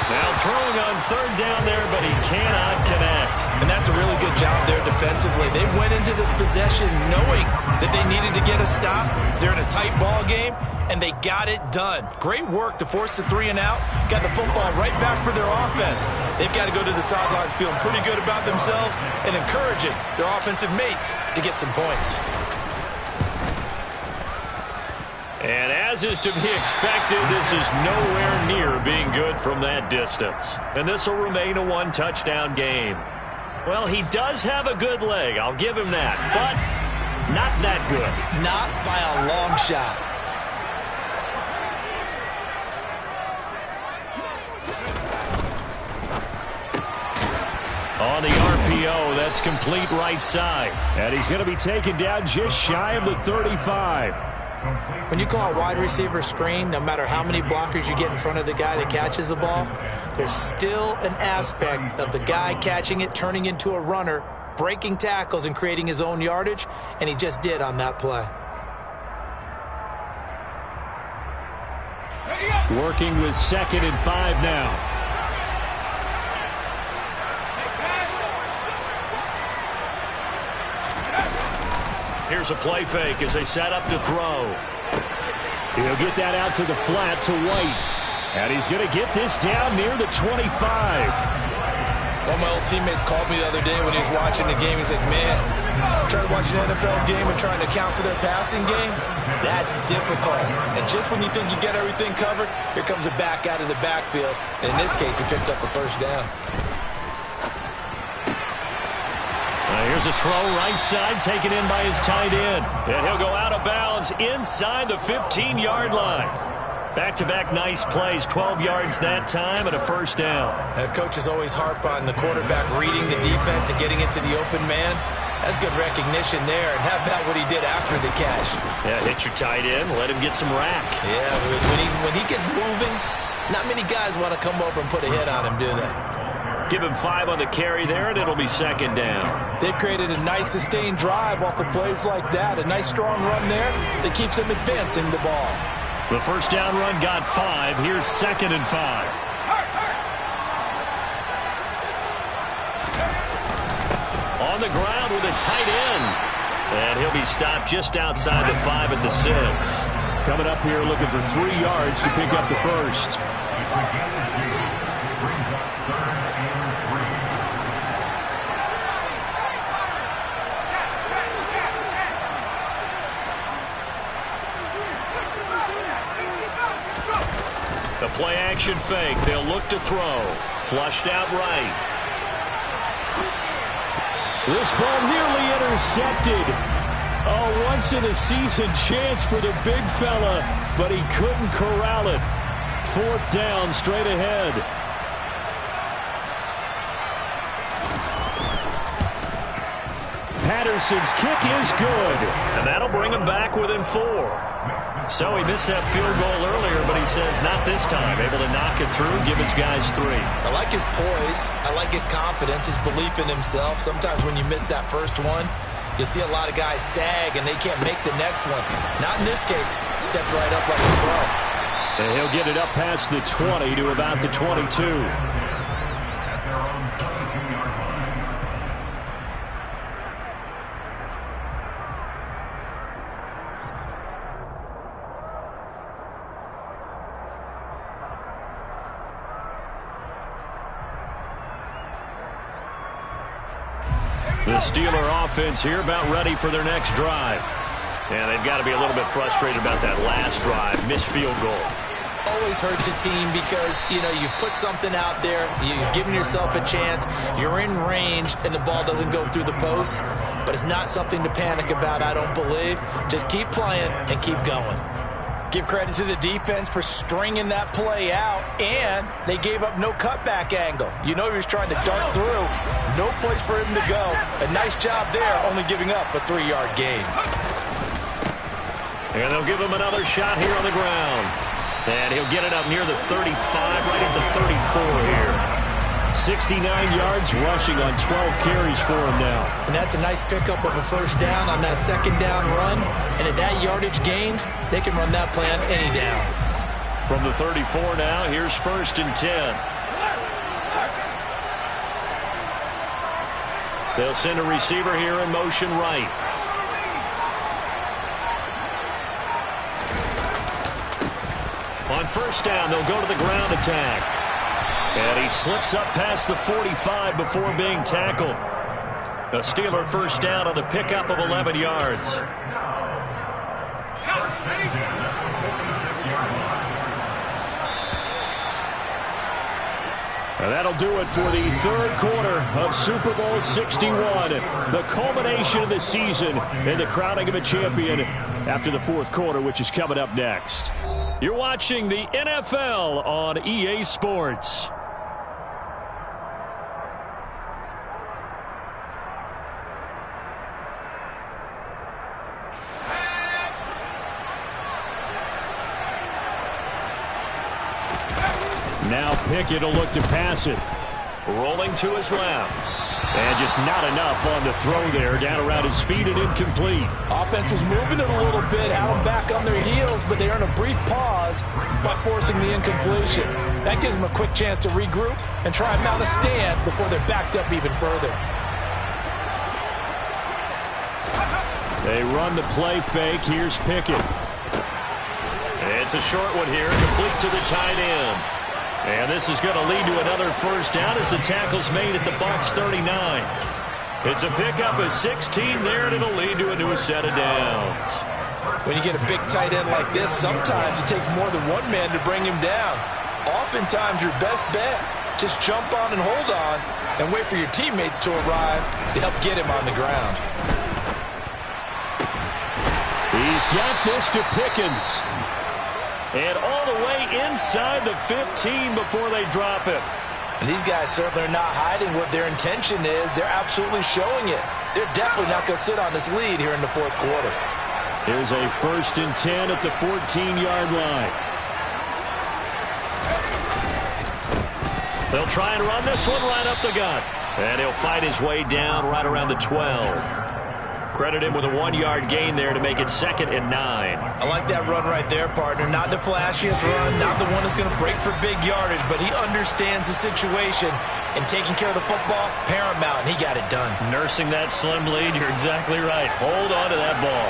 Now throwing on third down there, but he cannot connect. And that's a really good job there defensively. They went into this possession knowing that they needed to get a stop. They're in a tight ball game, and they got it done. Great work to force the 3 and out. Got the football right back for their offense. They've got to go to the sidelines feeling pretty good about themselves and encouraging their offensive mates to get some points. And as is to be expected, this is nowhere near being good from that distance. And this will remain a 1-touchdown game. Well, he does have a good leg, I'll give him that, but not that good. Not by a long shot. On the RPO, that's complete right side. And he's going to be taken down just shy of the 35. When you call a wide receiver screen, no matter how many blockers you get in front of the guy that catches the ball, there's still an aspect of the guy catching it, turning into a runner, breaking tackles and creating his own yardage, and he just did on that play. Working with 2nd and 5 now. Here's a play fake as they set up to throw. He'll get that out to the flat to White. And he's going to get this down near the 25. One of my old teammates called me the other day when he was watching the game. He's like, man, trying to watch an NFL game and trying to account for their passing game, that's difficult. And just when you think you get everything covered, here comes a back out of the backfield. And in this case, he picks up a first down. Here's a throw right side taken in by his tight end. And he'll go out of bounds inside the 15-yard line. Back-to-back nice plays, 12 yards that time and a first down. Coaches always harp on the quarterback reading the defense and getting into the open man. That's good recognition there. And how about what he did after the catch? Yeah, hit your tight end, let him get some rack. Yeah, when he gets moving, not many guys want to come over and put a hit on him, do they? Give him 5 on the carry there, and it'll be 2nd down. They've created a nice sustained drive off of plays like that. A nice strong run there that keeps them advancing the ball. The first down run got 5. Here's 2nd and 5. On the ground with a tight end. And he'll be stopped just outside the 5 at the 6. Coming up here looking for 3 yards to pick up the first. The play-action fake. They'll look to throw. Flushed out right. This ball nearly intercepted. A once-in-a-season chance for the big fella, but he couldn't corral it. 4th down, straight ahead. Patterson's kick is good, and that'll bring him back within 4. So he missed that field goal earlier, but he says not this time. Able to knock it through, give his guys 3. I like his poise. I like his confidence, his belief in himself. Sometimes when you miss that first one, you'll see a lot of guys sag and they can't make the next one. Not in this case. Stepped right up like a pro. And he'll get it up past the 20 to about the 22. The Steeler offense here about ready for their next drive. And they've got to be a little bit frustrated about that last drive. Missed field goal. Always hurts a team because, you've put something out there. You've given yourself a chance. You're in range, and the ball doesn't go through the posts. But it's not something to panic about, I don't believe. Just keep playing and keep going. Give credit to the defense for stringing that play out, and they gave up no cutback angle. You know he was trying to dart through. No place for him to go. A nice job there, only giving up a 3-yard gain. And they'll give him another shot here on the ground. And he'll get it up near the 35, right at the 34 here. 69 yards rushing on 12 carries for him now. And that's a nice pickup of a first down on that second down run. And at that yardage gained, they can run that play on any down. From the 34 now, here's 1st and 10. They'll send a receiver here in motion right. On first down, they'll go to the ground attack. And he slips up past the 45 before being tackled. A Steeler first down on the pickup of 11 yards. And that'll do it for the third quarter of Super Bowl 61. The culmination of the season and the crowning of a champion after the fourth quarter, which is coming up next. You're watching the NFL on EA Sports. Now Pickett will look to pass it. Rolling to his left. And just not enough on the throw there. Down around his feet and incomplete. Offense was moving it a little bit, had them back on their heels, but they earn a brief pause by forcing the incompletion. That gives them a quick chance to regroup and try and mount a stand before they're backed up even further. They run the play fake. Here's Pickett. It's a short one here, complete to the tight end. And this is going to lead to another first down as the tackle's made at the Bucs 39. It's a pickup of 16 there, and it'll lead to a new set of downs. When you get a big tight end like this, sometimes it takes more than one man to bring him down. Oftentimes, your best bet, just jump on and hold on and wait for your teammates to arrive to help get him on the ground. He's got this to Pickens. And all the way inside the 15 before they drop it. And these guys certainly are not hiding what their intention is. They're absolutely showing it. They're definitely not going to sit on this lead here in the fourth quarter. Here's a 1st and 10 at the 14-yard line. They'll try and run this one right up the gut. And he'll fight his way down right around the 12. Credit him with a 1-yard gain there to make it 2nd and 9. I like that run right there, partner. Not the flashiest run, not the one that's going to break for big yardage, but he understands the situation, and taking care of the football, paramount, and he got it done. Nursing that slim lead, you're exactly right. Hold on to that ball.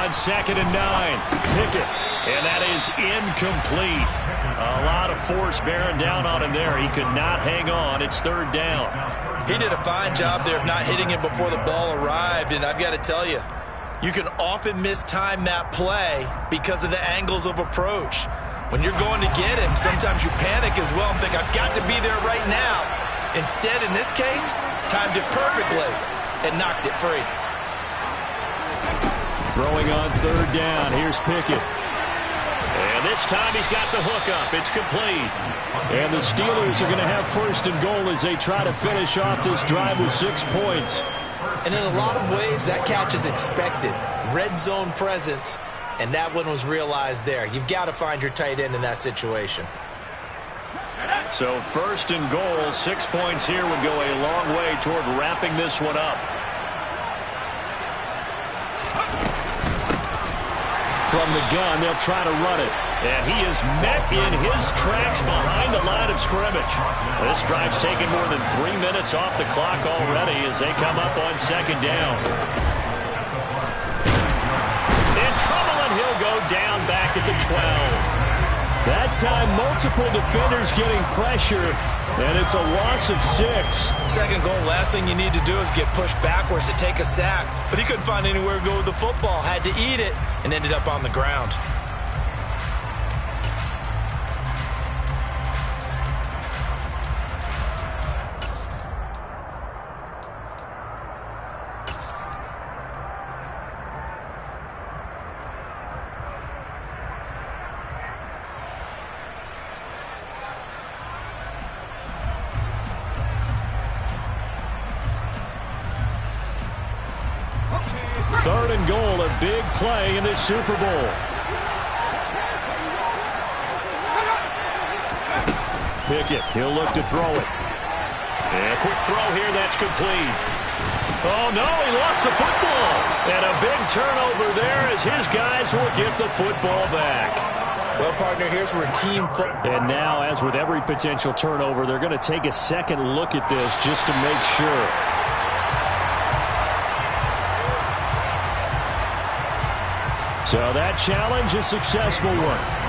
On 2nd and 9, Pickett, and that is incomplete. A lot of force bearing down on him there. He could not hang on. It's 3rd down. He did a fine job there of not hitting him before the ball arrived, and I've got to tell you, you can often mistime that play because of the angles of approach. When you're going to get him, sometimes you panic as well and think, I've got to be there right now. Instead, in this case, timed it perfectly and knocked it free. Throwing on 3rd down. Here's Pickett. And this time he's got the hook up. It's complete. And the Steelers are going to have 1st and goal as they try to finish off this drive with 6 points. And in a lot of ways, that catch is expected. Red zone presence, and that one was realized there. You've got to find your tight end in that situation. So 1st and goal, 6 points here would go a long way toward wrapping this one up. From the gun, they'll try to run it. And he is met in his tracks behind the line of scrimmage. This drive's taken more than 3 minutes off the clock already as they come up on 2nd down. In trouble, and he'll go down back at the 12. That time, multiple defenders getting pressure, and it's a loss of 6. 2nd goal, last thing you need to do is get pushed backwards to take a sack. But he couldn't find anywhere to go with the football, had to eat it, and ended up on the ground. big play in this Super Bowl. Pickett, he'll look to throw it. And a quick throw here, that's complete. Oh, no, he lost the football. And a big turnover there as his guys will get the football back. Well, partner, here's where team football. And now, as with every potential turnover, they're going to take a second look at this just to make sure. So that challenge, a successful one.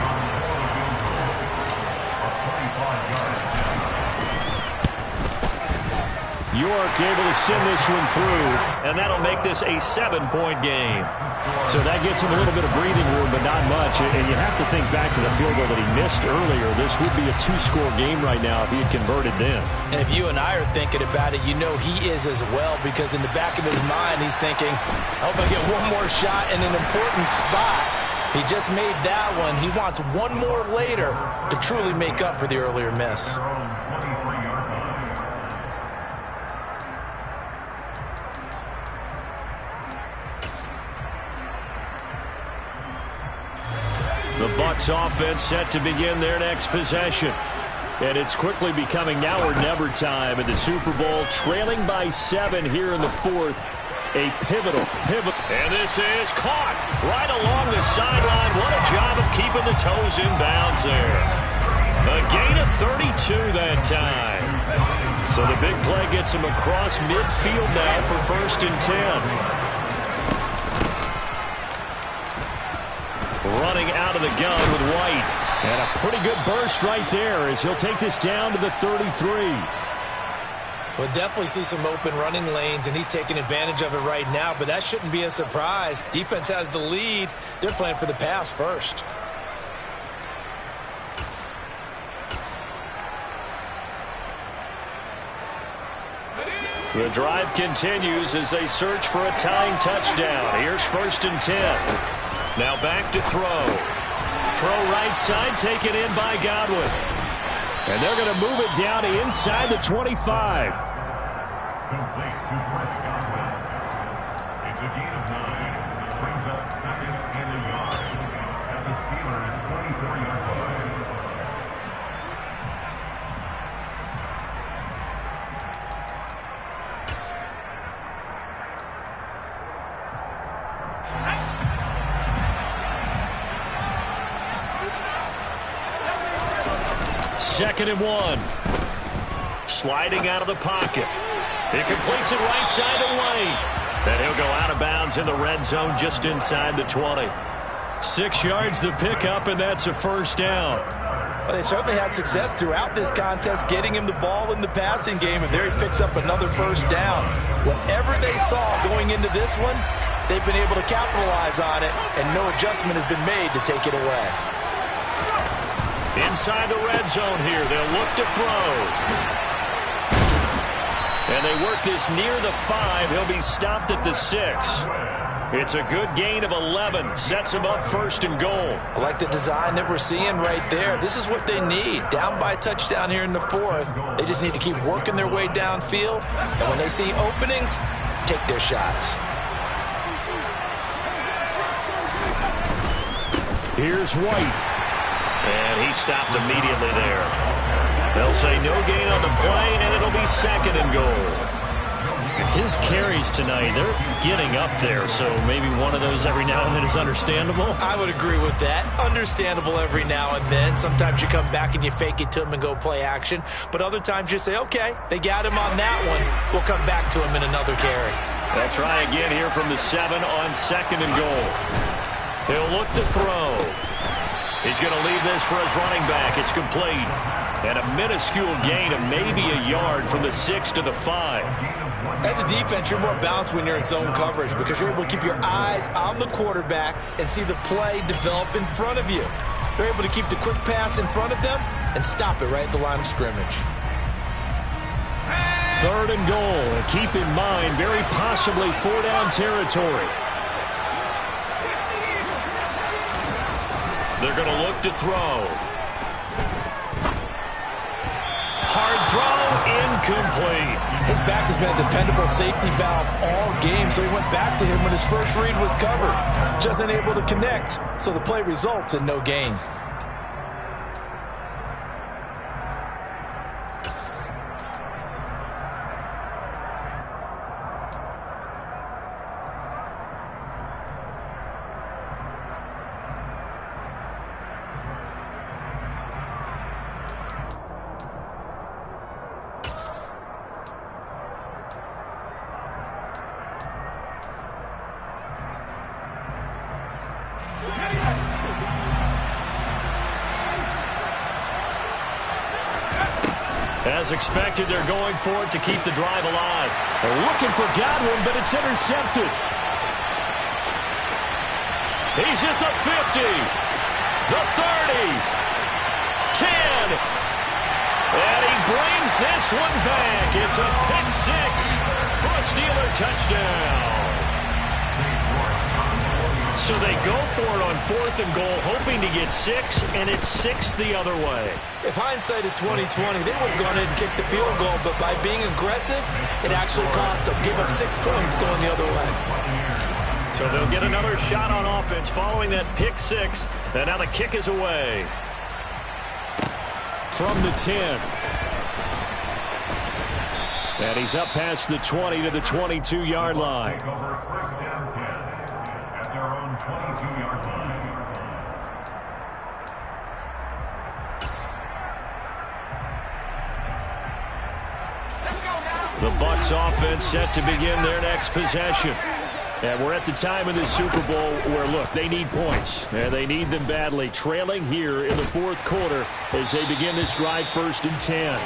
York able to send this one through, and that'll make this a 7-point game. So that gets him a little bit of breathing room, but not much. And you have to think back to the field goal that he missed earlier. This would be a 2-score game right now if he had converted then. And if you and I are thinking about it, you know he is as well, because in the back of his mind, he's thinking, I hope I get one more shot in an important spot. He just made that one. He wants one more later to truly make up for the earlier miss. The Bucs offense set to begin their next possession. And it's quickly becoming now or never time in the Super Bowl, trailing by 7 here in the fourth. A pivotal. And this is caught right along the sideline. What a job of keeping the toes in bounds there. A gain of 32 that time. So the big play gets him across midfield now for 1st and 10. Running out of the gun with White. And a pretty good burst right there as he'll take this down to the 33. We'll definitely see some open running lanes, and he's taking advantage of it right now, but that shouldn't be a surprise. Defense has the lead. They're playing for the pass first. The drive continues as they search for a tying touchdown. Here's 1st and 10. Now back to throw. Throw right side, taken in by Godwin. And they're going to move it down to inside the 25. Complete to Chris Godwin. It's a gain of 9. Brings up 2nd and a yard at the Steelers' 24-yard line. Second and 1. Sliding out of the pocket. He completes it right side to White. And he'll go out of bounds in the red zone just inside the 20. 6 yards the pickup, and that's a 1st down. Well, they certainly had success throughout this contest getting him the ball in the passing game, and there he picks up another 1st down. Whatever they saw going into this one, they've been able to capitalize on it, and no adjustment has been made to take it away. Inside the red zone here, they'll look to throw. And they work this near the 5. He'll be stopped at the 6. It's a good gain of 11. Sets him up 1st and goal. I like the design that we're seeing right there. This is what they need. Down by a touchdown here in the 4th. They just need to keep working their way downfield. And when they see openings, take their shots. Here's White. And he stopped immediately there. They'll say no gain on the play, and it'll be 2nd and goal. His carries tonight, they're getting up there, so maybe one of those every now and then is understandable. I would agree with that. Understandable every now and then. Sometimes you come back and you fake it to him and go play action. But other times you say, okay, they got him on that one. We'll come back to him in another carry. They'll try again here from the 7 on 2nd and goal. He'll look to throw. He's going to leave this for his running back. It's complete. And a minuscule gain of maybe a yard from the 6 to the 5. As a defense, you're more balanced when you're in zone coverage because you're able to keep your eyes on the quarterback and see the play develop in front of you. They're able to keep the quick pass in front of them and stop it right at the line of scrimmage. 3rd and goal. And keep in mind, very possibly 4-down territory. They're going to look to throw. Hard throw, incomplete. His back has been a dependable safety valve all game, so he went back to him when his first read was covered. Just unable to connect, so the play results in no gain. As expected, they're going for it to keep the drive alive. They're looking for Godwin, but it's intercepted. He's at the 50, the 30, 10, and he brings this one back. It's a pick six for a Steeler touchdown. So they go for it on 4th and goal, hoping to get 6, and it's 6 the other way. If hindsight is 20/20, they would have gone in and kicked the field goal, but by being aggressive, it actually cost them. Give up 6 points going the other way. So they'll get another shot on offense following that pick 6, and now the kick is away. From the 10. And he's up past the 20 to the 22-yard line. Take over first down 10 at their own 22-yard line. The Bucs offense set to begin their next possession. And we're at the time of this Super Bowl where, look, they need points. And they need them badly. Trailing here in the 4th quarter as they begin this drive 1st and 10.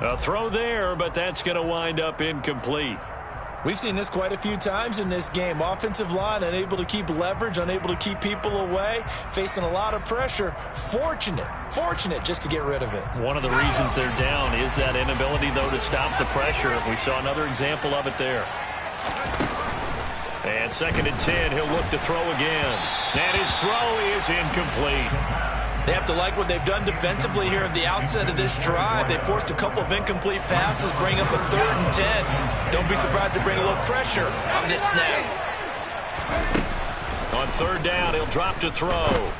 A throw there, but that's going to wind up incomplete. We've seen this quite a few times in this game. Offensive line unable to keep leverage, unable to keep people away, facing a lot of pressure. Fortunate just to get rid of it. One of the reasons they're down is that inability, though, to stop the pressure. We saw another example of it there. And 2nd and 10, he'll look to throw again. And his throw is incomplete. They have to like what they've done defensively here at the outset of this drive. They forced a couple of incomplete passes, bring up a 3rd and 10. Don't be surprised to bring a little pressure on this snap. On 3rd down, he'll drop to throw.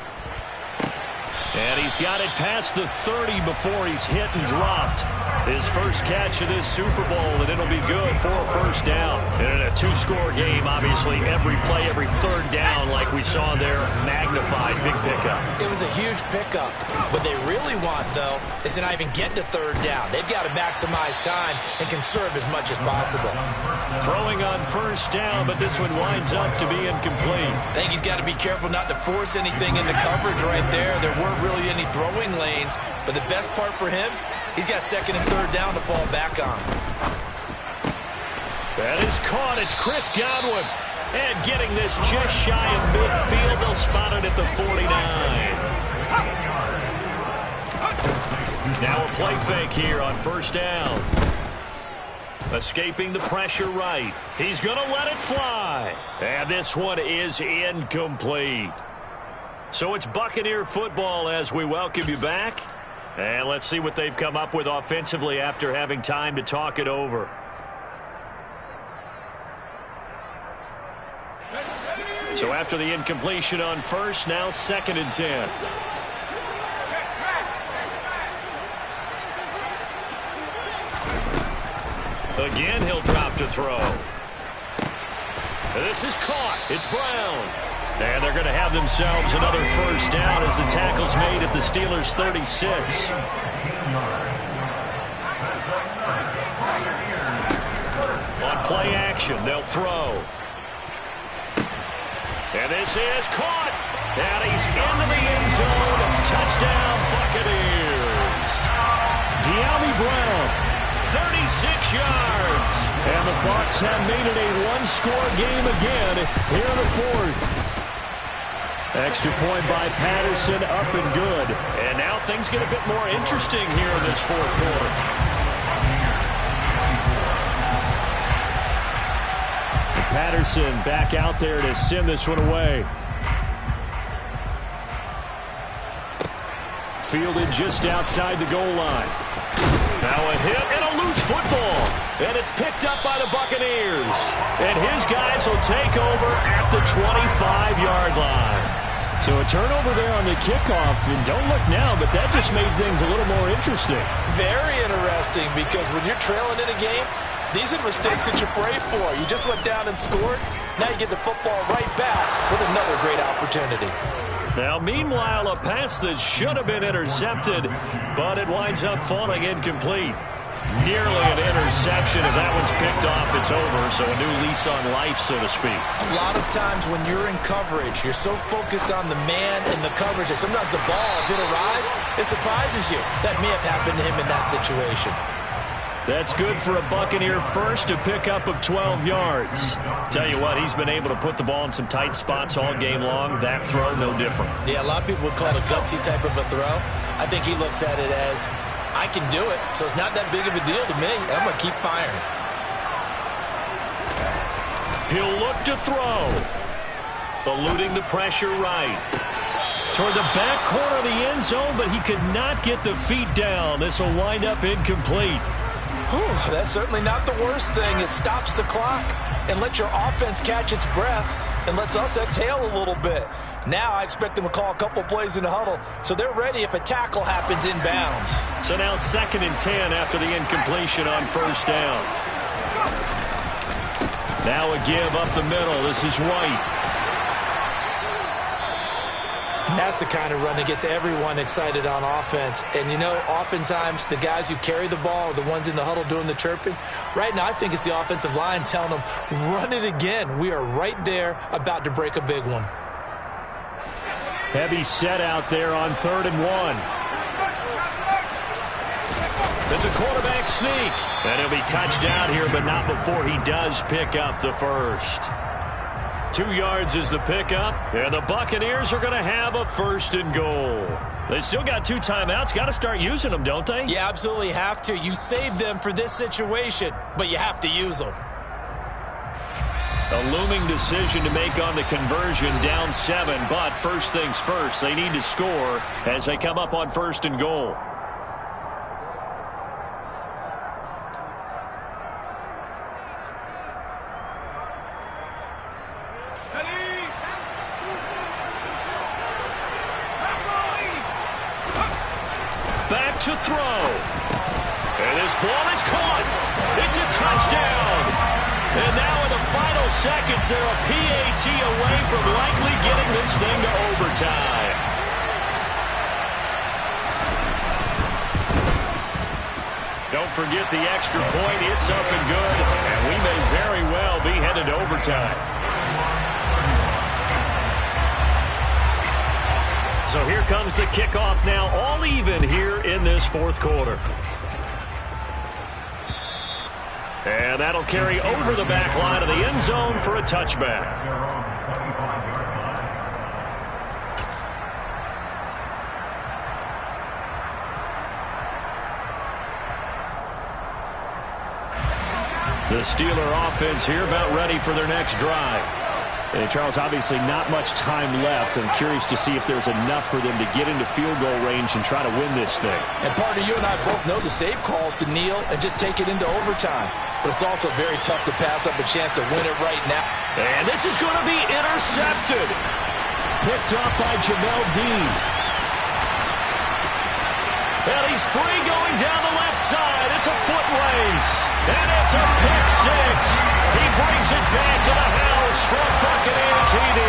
And he's got it past the 30 before he's hit and dropped. His first catch of this Super Bowl, and it'll be good for a 1st down. And in a 2-score game, obviously, every play, every 3rd down, like we saw there, magnified, big pickup. It was a huge pickup. What they really want, though, is to not even get to 3rd down. They've got to maximize time and conserve as much as possible. Throwing on 1st down, but this one winds up to be incomplete. I think he's got to be careful not to force anything into coverage right there. There weren't really any throwing lanes, but the best part for him, he's got 2nd and 3rd down to fall back on. That is caught. It's Chris Godwin. And getting this just shy of midfield. They'll spot it at the 49. Now a play fake here on 1st down. Escaping the pressure right. He's going to let it fly. And this one is incomplete. So it's Buccaneer football as we welcome you back. And let's see what they've come up with offensively after having time to talk it over. So after the incompletion on 1st, now 2nd and 10. Again, he'll drop to throw. This is caught. It's Brown. And they're going to have themselves another 1st down as the tackle's made at the Steelers' 36. On play action, they'll throw. And this is caught. And he's into the end zone. Touchdown, Buccaneers. De'Ami Brown, 36 yards. And the Bucs have made it a 1-score game again here in the 4th. Extra point by Patterson, up and good. And now things get a bit more interesting here in this 4th quarter. Patterson back out there to send this one away. Fielded just outside the goal line. Now a hit and a loose football. And it's picked up by the Buccaneers. And his guys will take over at the 25-yard line. So a turnover there on the kickoff. And don't look now, but that just made things a little more interesting. Very interesting, because when you're trailing in a game, these are mistakes that you pray for. You just went down and scored. Now you get the football right back with another great opportunity. Now, meanwhile, a pass that should have been intercepted, but it winds up falling incomplete. Nearly an interception. If that one's picked off, it's over. So a new lease on life, so to speak. A lot of times when you're in coverage, you're so focused on the man and the coverage that sometimes the ball, if it arrives, it surprises you. That may have happened to him in that situation. That's good for a Buccaneer first, to pick up of 12 yards. Tell you what, he's been able to put the ball in some tight spots all game long. That throw, no different. Yeah, a lot of people would call it a gutsy type of a throw. I think he looks at it as, I can do it, so it's not that big of a deal to me. I'm going to keep firing. He'll look to throw. Eluding the pressure right. Toward the back corner of the end zone, but he could not get the feet down. This will wind up incomplete. Whew, that's certainly not the worst thing. It stops the clock and lets your offense catch its breath and lets us exhale a little bit. Now I expect them to call a couple plays in the huddle, so they're ready if a tackle happens inbounds. So now 2nd and 10 after the incompletion on first down. Now a give up the middle. This is White. And that's the kind of run that gets everyone excited on offense. And, you know, oftentimes the guys who carry the ball are the ones in the huddle doing the chirping. Right now, I think it's the offensive line telling them, run it again. We are right there about to break a big one. Heavy set out there on 3rd and 1. It's a quarterback sneak. And he'll be touched down here, but not before he does pick up the first. 2 yards is the pickup, and the Buccaneers are going to have a 1st and goal. They still got 2 timeouts. Got to start using them, don't they? You absolutely have to. You save them for this situation, but you have to use them. A looming decision to make on the conversion, down 7, but first things first, they need to score as they come up on 1st and goal. Back to throw. And this ball is caught. It's a touchdown. And now in the final seconds, they're a PAT away from likely getting this thing to overtime. Don't forget the extra point. It's up and good. And we may very well be headed to overtime. So here comes the kickoff now, all even here in this 4th quarter. And that'll carry over the back line of the end zone for a touchback. The Steeler offense here about ready for their next drive. And Charles, obviously not much time left. I'm curious to see if there's enough for them to get into field goal range and try to win this thing. And partner, you and I both know the save calls to kneel and just take it into overtime. But it's also very tough to pass up a chance to win it right now. And this is going to be intercepted. Picked up by Jamel Dean. And he's free going down the left side. It's a foot race. And it's a pick 6. He brings it back to the house for a Buccaneer TD.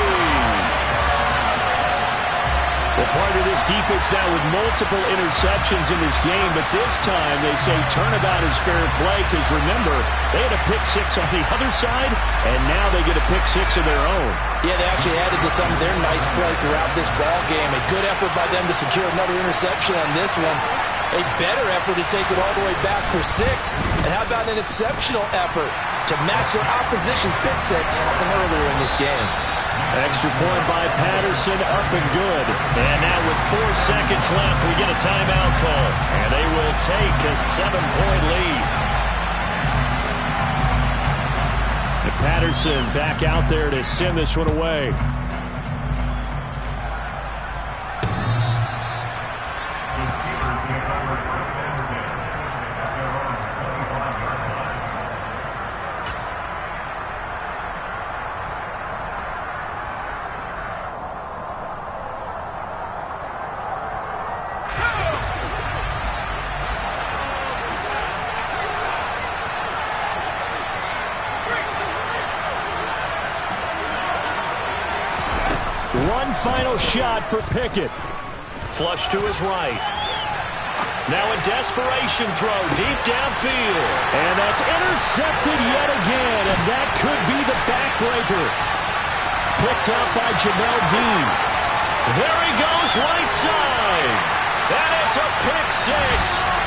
Well, part of this defense now with multiple interceptions in this game, but this time they say turnabout is fair play because, remember, they had a pick 6 on the other side, and now they get a pick 6 of their own. Yeah, they actually added to some of their nice play throughout this ball game. A good effort by them to secure another interception on this one. A better effort to take it all the way back for 6. And how about an exceptional effort to match their opposition's pick 6 from earlier in this game? Extra point by Patterson, up and good. And now with 4 seconds left, we get a timeout call. And they will take a 7-point lead. And Patterson back out there to send this one away. final shot for Pickett. Flush to his right. Now a desperation throw deep downfield. And that's intercepted yet again, and that could be the backbreaker. Picked up by Jamel Dean. There he goes right side. And it's a pick six.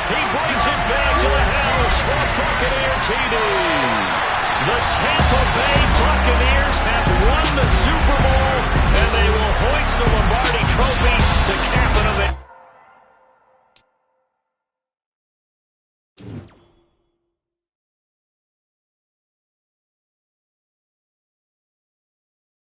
He brings it back to the house for a Buccaneer TD. The Tampa Bay Buccaneers have won the Super Bowl, and they will hoist the Lombardi Trophy to cap an event.